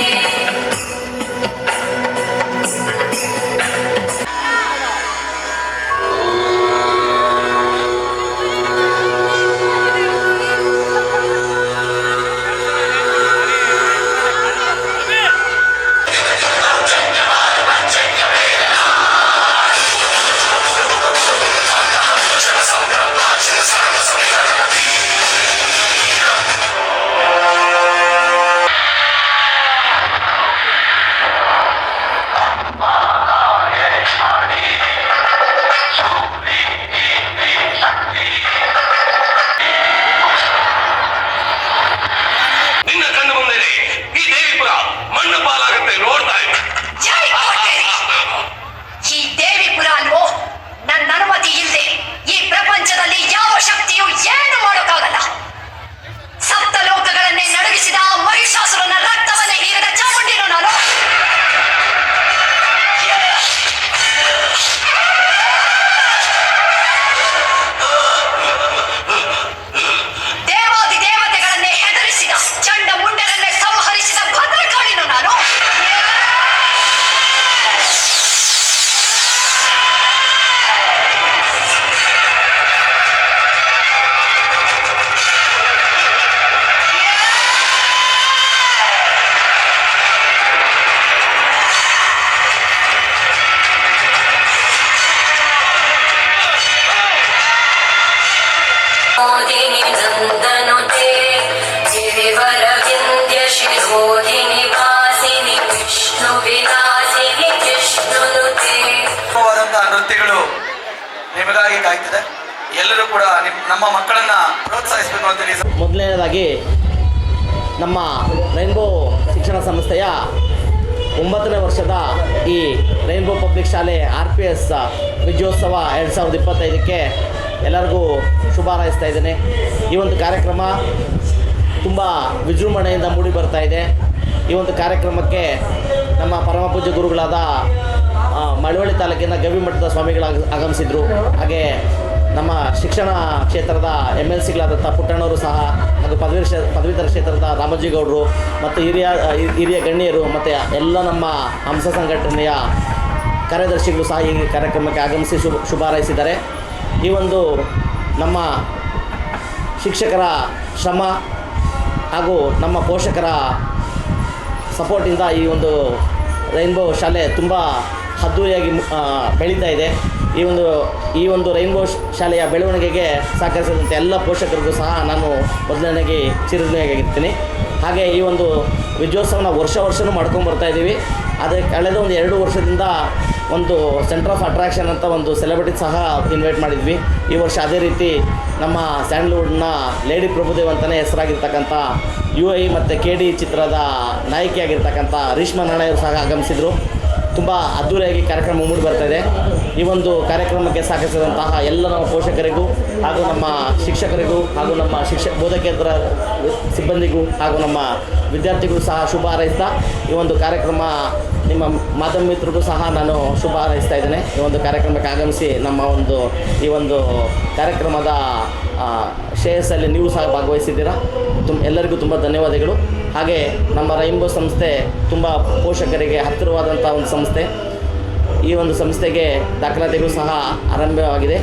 ನೃತ್ಯಗಳು ನಿಮಗಾಗಿ ಕಾಯ್ತಿದೆ. ಎಲ್ಲರೂ ಕೂಡ ನಮ್ಮ ಮಕ್ಕಳನ್ನ ಪ್ರೋತ್ಸಾಹಿಸಬೇಕು ಅಂತ ಹೇಳಿ. ಮೊದಲನೇದಾಗಿ ನಮ್ಮ ರೈನ್ಬೋ ಶಿಕ್ಷಣ ಸಂಸ್ಥೆಯ 9ನೇ ವರ್ಷದ ಈ ರೈನ್ಬೋ ಪಬ್ಲಿಕ್ ಶಾಲೆ RPS ವಿಜಯೋತ್ಸವ 2025ಕ್ಕೆ ಎಲ್ಲರಿಗೂ ಶುಭ ಹಾರೈಸ್ತಾ ಇದ್ದೇನೆ. ಈ ಒಂದು ಕಾರ್ಯಕ್ರಮ ತುಂಬ ವಿಜೃಂಭಣೆಯಿಂದ ಮೂಡಿ ಬರ್ತಾ ಇದೆ. ಈ ಒಂದು ಕಾರ್ಯಕ್ರಮಕ್ಕೆ ನಮ್ಮ ಪರಮ ಪೂಜ್ಯ ಗುರುಗಳಾದ ಮಳವಳ್ಳಿ ತಾಲೂಕಿನ ಗವಿಮಠದ ಸ್ವಾಮಿಗಳು ಆಗಮಿಸಿದರು. ಹಾಗೆ ನಮ್ಮ ಶಿಕ್ಷಣ ಕ್ಷೇತ್ರದ MLCಗಳಾದಂಥ ಪುಟ್ಟಣ್ಣವರು ಸಹ, ಹಾಗೂ ಪದವೀಧರ ಕ್ಷೇತ್ರದ ರಾಮಜಿಗೌಡರು ಮತ್ತು ಹಿರಿಯ ಗಣ್ಯರು ಮತ್ತು ಎಲ್ಲ ನಮ್ಮ ಹಂಸ ಸಂಘಟನೆಯ ಕಾರ್ಯದರ್ಶಿಗಳು ಸಹ ಈ ಕಾರ್ಯಕ್ರಮಕ್ಕೆ ಆಗಮಿಸಿ ಶುಭ ಹಾರೈಸಿದ್ದಾರೆ. ಈ ಒಂದು ನಮ್ಮ ಶಿಕ್ಷಕರ ಶ್ರಮ ಹಾಗೂ ನಮ್ಮ ಪೋಷಕರ ಸಪೋರ್ಟಿಂದ ಈ ಒಂದು ರೈನ್ಬೋ ಶಾಲೆ ತುಂಬ ಅದ್ದೂರಿಯಾಗಿ ಬೆಳೀತಾ ಇದೆ. ಈ ಒಂದು ರೈನ್ಬೋ ಶಾಲೆಯ ಬೆಳವಣಿಗೆಗೆ ಸಹಕರಿಸಿದಂಥ ಎಲ್ಲ ಪೋಷಕರಿಗೂ ಸಹ ನಾನು ಮೊದಲನೇಗೆ ಚಿರಋಣಿಯಾಗಿರ್ತೀನಿ. ಹಾಗೆ ಈ ಒಂದು ವಿಜಯೋತ್ಸವನ ವರ್ಷವೂ ಮಾಡ್ಕೊಂಡು ಬರ್ತಾ ಇದ್ದೀವಿ. ಆದರೆ ಕಳೆದ ಒಂದು 2 ವರ್ಷದಿಂದ ಒಂದು ಸೆಂಟರ್ ಆಫ್ ಅಟ್ರಾಕ್ಷನ್ ಅಂತ ಒಂದು ಸೆಲೆಬ್ರಿಟಿ ಸಹ ಇನ್ವೈಟ್ ಮಾಡಿದ್ವಿ. ಈ ವರ್ಷ ಅದೇ ರೀತಿ ನಮ್ಮ ಸ್ಯಾಂಡಲ್ವುಡ್ನ ಲೇಡಿ ಪ್ರಭುದೇವ್ ಅಂತಲೇ ಹೆಸರಾಗಿರ್ತಕ್ಕಂಥ UI ಮತ್ತು KD ಚಿತ್ರದ ನಾಯಕಿಯಾಗಿರ್ತಕ್ಕಂಥ ರೇಷ್ಮಾ ನಾಣಯ್ಯವರು ಸಹ ಆಗಮಿಸಿದರು. ತುಂಬ ಅದ್ದೂರಿಯಾಗಿ ಕಾರ್ಯಕ್ರಮ ಮೂಡಿ ಬರ್ತಾಯಿದೆ. ಈ ಒಂದು ಕಾರ್ಯಕ್ರಮಕ್ಕೆ ಸಹಕರಿಸಿದಂತಹ ಎಲ್ಲ ನಮ್ಮ ಪೋಷಕರಿಗೂ ಹಾಗೂ ನಮ್ಮ ಶಿಕ್ಷಕರಿಗೂ ಹಾಗೂ ನಮ್ಮ ಬೋಧಕೇತರ ಸಿಬ್ಬಂದಿಗೂ ಹಾಗೂ ನಮ್ಮ ವಿದ್ಯಾರ್ಥಿಗಳು ಸಹ ಶುಭ ಹಾರೈಸ್ತಾ ಈ ಒಂದು ಕಾರ್ಯಕ್ರಮ ನಿಮ್ಮ ಮಾಧ್ಯಮ ಮಿತ್ರರಿಗೂ ಸಹ ನಾನು ಶುಭ ಹಾರೈಸ್ತಾ ಇದ್ದೇನೆ. ಈ ಒಂದು ಕಾರ್ಯಕ್ರಮಕ್ಕೆ ಆಗಮಿಸಿ ನಮ್ಮ ಈ ಒಂದು ಕಾರ್ಯಕ್ರಮದ ಶ್ರೇಯಸ್ಸಲ್ಲಿ ನೀವು ಸಹ ಭಾಗವಹಿಸಿದ್ದೀರಾ. ಎಲ್ಲರಿಗೂ ತುಂಬ ಧನ್ಯವಾದಗಳು. ಹಾಗೆ ನಮ್ಮ ರೈನ್ಬೋ ಸಂಸ್ಥೆ ತುಂಬ ಪೋಷಕರಿಗೆ ಹತ್ತಿರವಾದಂಥ ಒಂದು ಸಂಸ್ಥೆ. ಈ ಒಂದು ಸಂಸ್ಥೆಗೆ ದಾಖಲಾತಿಗಳು ಸಹ ಆರಂಭವಾಗಿದೆ.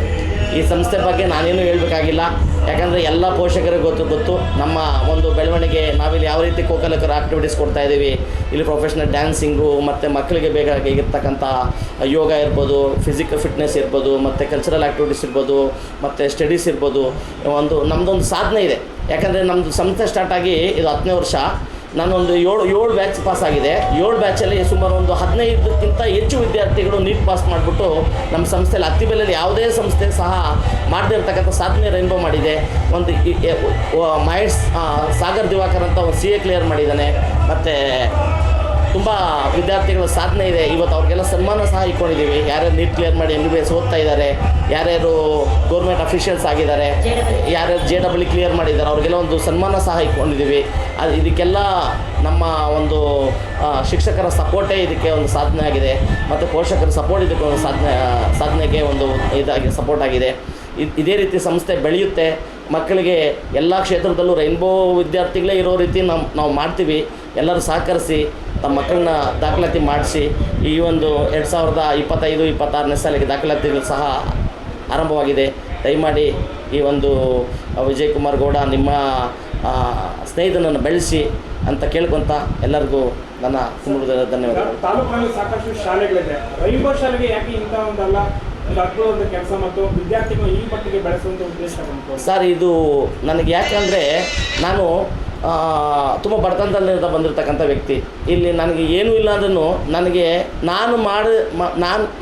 ಈ ಸಂಸ್ಥೆ ಬಗ್ಗೆ ನಾನೇನು ಹೇಳಬೇಕಾಗಿಲ್ಲ, ಯಾಕಂದರೆ ಎಲ್ಲ ಪೋಷಕರಿಗೆ ಗೊತ್ತು ನಮ್ಮ ಒಂದು ಬೆಳವಣಿಗೆ. ನಾವಿಲ್ಲಿ ಯಾವ ರೀತಿ ಕೋಕಲಕರ ಆ್ಯಕ್ಟಿವಿಟೀಸ್ ಕೊಡ್ತಾ ಇದ್ದೀವಿ. ಇಲ್ಲಿ ಪ್ರೊಫೆಷ್ನಲ್ ಡ್ಯಾನ್ಸಿಂಗು ಮತ್ತು ಮಕ್ಕಳಿಗೆ ಬೇಕಾಗಿರ್ತಕ್ಕಂಥ ಯೋಗ ಇರ್ಬೋದು, ಫಿಸಿಕಲ್ ಫಿಟ್ನೆಸ್ ಇರ್ಬೋದು, ಮತ್ತು ಕಲ್ಚರಲ್ ಆ್ಯಕ್ಟಿವಿಟೀಸ್ ಇರ್ಬೋದು, ಮತ್ತು ಸ್ಟಡೀಸ್ ಇರ್ಬೋದು. ನಮ್ಮದೊಂದು ಸಾಧನೆ ಇದೆ. ಯಾಕಂದರೆ ನಮ್ಮದು ಸಂಸ್ಥೆ ಸ್ಟಾರ್ಟಾಗಿ ಇದು 10ನೇ ವರ್ಷ. ನಾನೊಂದು ಏಳು ಬ್ಯಾಚ್ ಪಾಸ್ ಆಗಿದೆ. 7 ಬ್ಯಾಚಲ್ಲಿ ಸುಮಾರು ಒಂದು 15ಕ್ಕಿಂತ ಹೆಚ್ಚು ವಿದ್ಯಾರ್ಥಿಗಳು ನೀಟ್ ಪಾಸ್ ಮಾಡಿಬಿಟ್ಟು ನಮ್ಮ ಸಂಸ್ಥೆಯಲ್ಲಿ ಅತ್ತಿಬೆಲೆಯಲ್ಲಿ ಯಾವುದೇ ಸಂಸ್ಥೆ ಸಹ ಮಾಡದೇ ಇರ್ತಕ್ಕಂಥ ಸಾಧನೆ ರೈನ್ಬೋ ಮಾಡಿದೆ. ಒಂದು ಮಹೇಶ್ ಸಾಗರ್ ದಿವಾಕರ್ ಅಂತ ಒಂದು CA ಕ್ಲಿಯರ್ ಮಾಡಿದ್ದಾನೆ. ಮತ್ತು ತುಂಬ ವಿದ್ಯಾರ್ಥಿಗಳ ಸಾಧನೆ ಇದೆ. ಇವತ್ತು ಅವ್ರಿಗೆಲ್ಲ ಸನ್ಮಾನ ಸಹ ಇಟ್ಕೊಂಡಿದ್ದೀವಿ. ಯಾರ್ಯಾರು ನೀಟ್ ಕ್ಲಿಯರ್ ಮಾಡಿ MBBS ಓದ್ತಾ ಇದ್ದಾರೆ, ಯಾರ್ಯಾರು ಗೌರ್ಮೆಂಟ್ ಅಫಿಷಿಯಲ್ಸ್ ಆಗಿದ್ದಾರೆ, ಯಾರ್ಯಾರು JEE ಕ್ಲಿಯರ್ ಮಾಡಿದ್ದಾರೆ, ಅವ್ರಿಗೆಲ್ಲ ಒಂದು ಸನ್ಮಾನ ಸಹ ಇಟ್ಕೊಂಡಿದ್ದೀವಿ. ಇದಕ್ಕೆಲ್ಲ ನಮ್ಮ ಒಂದು ಶಿಕ್ಷಕರ ಸಪೋರ್ಟೇ ಇದಕ್ಕೆ ಒಂದು ಸಾಧನೆ ಆಗಿದೆ. ಮತ್ತು ಪೋಷಕರ ಸಪೋರ್ಟ್ ಇದಕ್ಕೆ ಒಂದು ಸಾಧನೆಗೆ ಒಂದು ಸಪೋರ್ಟ್ ಆಗಿದೆ. ಇದೇ ರೀತಿ ಸಂಸ್ಥೆ ಬೆಳೆಯುತ್ತೆ. ಮಕ್ಕಳಿಗೆ ಎಲ್ಲ ಕ್ಷೇತ್ರದಲ್ಲೂ ರೈನ್ಬೋ ವಿದ್ಯಾರ್ಥಿಗಳೇ ಇರೋ ರೀತಿ ನಾವು ಮಾಡ್ತೀವಿ. ಎಲ್ಲರೂ ಸಹಕರಿಸಿ ತಮ್ಮ ಮಕ್ಕಳನ್ನ ದಾಖಲಾತಿ ಮಾಡಿಸಿ ಈ ಒಂದು 2025-26ನೇ ಸಾಲಿಗೆ ದಾಖಲಾತಿಗಳು ಸಹ ಆರಂಭವಾಗಿದೆ. ದಯಮಾಡಿ ಈ ಒಂದು ವಿಜಯ್ ಕುಮಾರ್ ಗೌಡ ನಿಮ್ಮ ಸ್ನೇಹಿತನನ್ನು ಬೆಳೆಸಿ ಅಂತ ಕೇಳ್ಕೊತ ಎಲ್ಲರಿಗೂ ನನ್ನ ತುಂಬ ಧನ್ಯವಾದಗಳು. ತಾಲೂಕಿನಲ್ಲಿ ಸಾಕಷ್ಟು ಶಾಲೆಗಳಿದೆ. ರೈನ್ಬೋ ಶಾಲೆಗೆ ಯಾಕೆ ಇಂಥ ಒಂದಲ್ಲ ಅದ್ಭುತವಾದ ಕೆಲಸ ಮತ್ತು ವಿದ್ಯಾರ್ಥಿಗಳು ಈ ಮಟ್ಟಿಗೆ ಬೆಳೆಸುವಂಥ ಉದ್ದೇಶ ಬಂತು ಸರ್? ಇದು ನನಗೆ ಯಾಕಂದರೆ ನಾನು ತುಂಬ ಬಡತನದಿಂದ ಬಂದಿರತಕ್ಕಂಥ ವ್ಯಕ್ತಿ. ಇಲ್ಲಿ ನನಗೆ ಏನೂ ಇಲ್ಲ ಅಂದ್ರೂ ನನಗೆ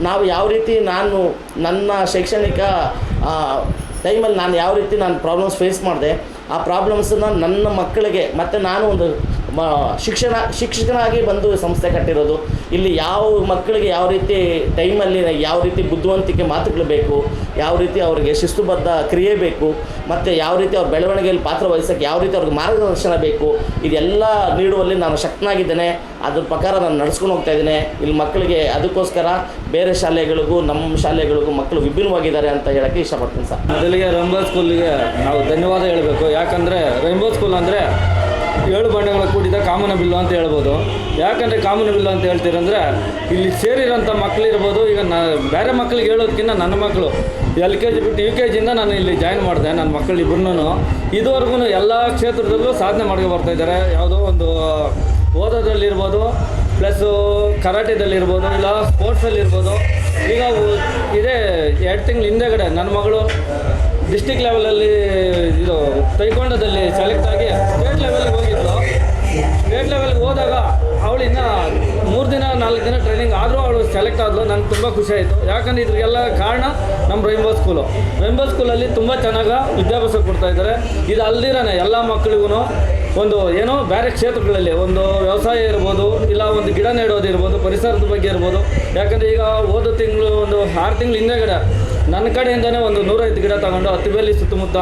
ನಾವು ಯಾವ ರೀತಿ ನನ್ನ ಶೈಕ್ಷಣಿಕ ಟೈಮಲ್ಲಿ ನಾನು ಯಾವ ರೀತಿ ಪ್ರಾಬ್ಲಮ್ಸ್ ಫೇಸ್ ಮಾಡಿದೆ, ಆ ಪ್ರಾಬ್ಲಮ್ಸನ್ನು ನನ್ನ ಮಕ್ಕಳಿಗೆ ಮತ್ತು ನಾನು ಒಂದು ಶಿಕ್ಷಕನಾಗಿ ಬಂದು ಸಂಸ್ಥೆ ಕಟ್ಟಿರೋದು. ಇಲ್ಲಿ ಯಾವ ಮಕ್ಕಳಿಗೆ ಯಾವ ರೀತಿ ಟೈಮಲ್ಲಿ ಯಾವ ರೀತಿ ಬುದ್ಧಿವಂತಿಕೆ ಮಾತುಗಳು ಬೇಕು, ಯಾವ ರೀತಿ ಅವರಿಗೆ ಶಿಸ್ತುಬದ್ಧ ಕ್ರಿಯೆ ಬೇಕು, ಮತ್ತು ಯಾವ ರೀತಿ ಅವ್ರ ಬೆಳವಣಿಗೆಯಲ್ಲಿ ಪಾತ್ರ ವಹಿಸೋಕ್ಕೆ ಯಾವ ರೀತಿ ಅವ್ರಿಗೆ ಮಾರ್ಗದರ್ಶನ ಬೇಕು, ಇದೆಲ್ಲ ನೀಡುವಲ್ಲಿ ನಾನು ಶಕ್ತನಾಗಿದ್ದೇನೆ. ಅದ್ರ ಪ್ರಕಾರ ನಾನು ನಡ್ಸ್ಕೊಂಡು ಹೋಗ್ತಾ ಇದ್ದೇನೆ. ಇಲ್ಲಿ ಮಕ್ಕಳಿಗೆ ಅದಕ್ಕೋಸ್ಕರ ಬೇರೆ ಶಾಲೆಗಳಿಗೂ ನಮ್ಮ ಶಾಲೆಗಳಿಗೂ ಮಕ್ಕಳು ವಿಭಿನ್ನವಾಗಿದ್ದಾರೆ ಅಂತ ಹೇಳೋಕ್ಕೆ ಇಷ್ಟಪಡ್ತೀನಿ ಸರ್. ಮೊದಲಿಗೆ ರೈನ್ಬೋ ಸ್ಕೂಲಿಗೆ ನಾವು ಧನ್ಯವಾದ ಹೇಳಬೇಕು. ಯಾಕಂದರೆ ರೈನ್ಬೋ ಸ್ಕೂಲ್ ಅಂದರೆ 7 ಬಣ್ಣಗಳ ಕೂಡಿದ ಕಾಮನ ಬಿಲ್ಲು ಅಂತ ಹೇಳ್ಬೋದು. ಯಾಕಂದರೆ ಕಾಮನ ಬಿಲ್ಲು ಅಂತ ಹೇಳ್ತೀರಂದರೆ ಇಲ್ಲಿ ಸೇರಿರೋಂಥ ಮಕ್ಕಳಿರ್ಬೋದು. ಈಗ ಬೇರೆ ಮಕ್ಕಳಿಗೆ ಹೇಳೋದಕ್ಕಿಂತ ನನ್ನ ಮಕ್ಕಳು LKG ಬಿಟ್ಟು UKGಯಿಂದ ನಾನು ಇಲ್ಲಿ ಜಾಯಿನ್ ಮಾಡಿದೆ. ನನ್ನ ಮಕ್ಕಳು ಇಬ್ಬರನ್ನೂ ಇದುವರೆಗೂ ಎಲ್ಲ ಕ್ಷೇತ್ರದಲ್ಲೂ ಸಾಧನೆ ಮಾಡ್ಕೊಂಡು ಬರ್ತಾಯಿದ್ದಾರೆ. ಯಾವುದೋ ಒಂದು ಓದೋದ್ರಲ್ಲಿರ್ಬೋದು, ಪ್ಲಸ್ಸು ಕರಾಟೆದಲ್ಲಿರ್ಬೋದು, ಇಲ್ಲ ಸ್ಪೋರ್ಟ್ಸಲ್ಲಿರ್ಬೋದು. ಈಗ ಇದೇ 2 ತಿಂಗಳ ಹಿಂದೆಗಡೆ ನನ್ನ ಮಗಳು ಡಿಸ್ಟಿಕ್ ಲೆವೆಲಲ್ಲಿ ಇದು ತೈಕೊಂಡದಲ್ಲಿ ಸೆಲೆಕ್ಟ್ ಆಗಿ ಸ್ಟೇಟ್ ಲೆವೆಲ್ಗೆ ಹೋಗಿದ್ಲು. ಸ್ಟೇಟ್ ಲೆವೆಲ್ಗೆ ಹೋದಾಗ ಅವಳು ಇನ್ನೂ 3 ದಿನ 4 ದಿನ ಟ್ರೈನಿಂಗ್ ಆದರೂ ಅವಳು ಸೆಲೆಕ್ಟ್ ಆದಳು. ನನಗೆ ತುಂಬ ಖುಷಿ ಆಯಿತು. ಯಾಕಂದರೆ ಇದಕ್ಕೆಲ್ಲ ಕಾರಣ ನಮ್ಮ ರೈನ್ಬೋ ಸ್ಕೂಲು. ರೈನ್ಬೋ ಸ್ಕೂಲಲ್ಲಿ ತುಂಬ ಚೆನ್ನಾಗಿ ವಿದ್ಯಾಭ್ಯಾಸ ಕೊಡ್ತಾಯಿದ್ದಾರೆ. ಇದು ಅಲ್ದಿರಾನೆ ಎಲ್ಲ ಮಕ್ಕಳಿಗೂ ಒಂದು ಏನೋ ಬೇರೆ ಕ್ಷೇತ್ರಗಳಲ್ಲಿ ಒಂದು ವ್ಯವಸಾಯ ಇರ್ಬೋದು, ಇಲ್ಲ ಒಂದು ಗಿಡ ನೆಡೋದಿರ್ಬೋದು, ಪರಿಸರದ ಬಗ್ಗೆ ಇರ್ಬೋದು. ಯಾಕಂದರೆ ಈಗ ಹೋದ ತಿಂಗಳು ಒಂದು 6 ತಿಂಗಳು ಹಿಂದೆಗಡೆ ನನ್ನ ಕಡೆಯಿಂದನೇ ಒಂದು 105 ಗಿಡ ತಗೊಂಡು ಅತ್ತಿಬೆಲೆ ಸುತ್ತಮುತ್ತ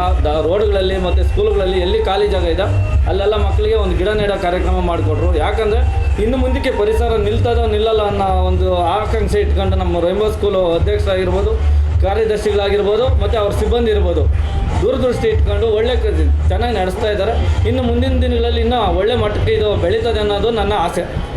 ರೋಡ್ಗಳಲ್ಲಿ ಮತ್ತು ಸ್ಕೂಲ್ಗಳಲ್ಲಿ ಎಲ್ಲಿ ಖಾಲಿ ಜಾಗ ಇದೆ ಅಲ್ಲೆಲ್ಲ ಮಕ್ಕಳಿಗೆ ಒಂದು ಗಿಡ ನೆಡೋ ಕಾರ್ಯಕ್ರಮ ಮಾಡಿಕೊಟ್ರು. ಯಾಕಂದರೆ ಇನ್ನು ಮುಂದಕ್ಕೆ ಪರಿಸರ ನಿಲ್ತದೋ ನಿಲ್ಲಲ್ಲ ಅನ್ನೋ ಒಂದು ಆಕಾಂಕ್ಷೆ ಇಟ್ಕೊಂಡು ನಮ್ಮ ರೈನ್ಬೋ ಸ್ಕೂಲು ಅಧ್ಯಕ್ಷರಾಗಿರ್ಬೋದು, ಕಾರ್ಯದರ್ಶಿಗಳಾಗಿರ್ಬೋದು, ಮತ್ತು ಅವ್ರ ಸಿಬ್ಬಂದಿ ಇರ್ಬೋದು ದೂರದೃಷ್ಟಿ ಇಟ್ಕೊಂಡು ಒಳ್ಳೆ ಚೆನ್ನಾಗಿ ನಡೆಸ್ತಾ ಇದ್ದಾರೆ. ಇನ್ನು ಮುಂದಿನ ದಿನಗಳಲ್ಲಿ ಇನ್ನೂ ಒಳ್ಳೆ ಮಟ್ಟಕ್ಕೆ ಇದು ಬೆಳೀತದೆ ಅನ್ನೋದು ನನ್ನ ಆಸೆ.